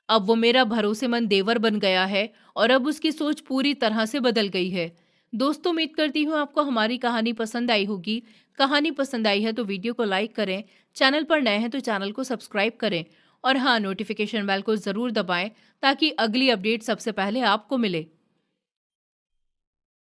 अब वो मेरा भरोसेमंद देवर बन गया है और अब उसकी सोच पूरी तरह से बदल गई है। दोस्तों, उम्मीद करती हूँ आपको हमारी कहानी पसंद आई होगी। कहानी पसंद आई है तो वीडियो को लाइक करें, चैनल पर नए हैं तो चैनल को सब्सक्राइब करें और हाँ, नोटिफिकेशन बेल को ज़रूर दबाएं ताकि अगली अपडेट सबसे पहले आपको मिले।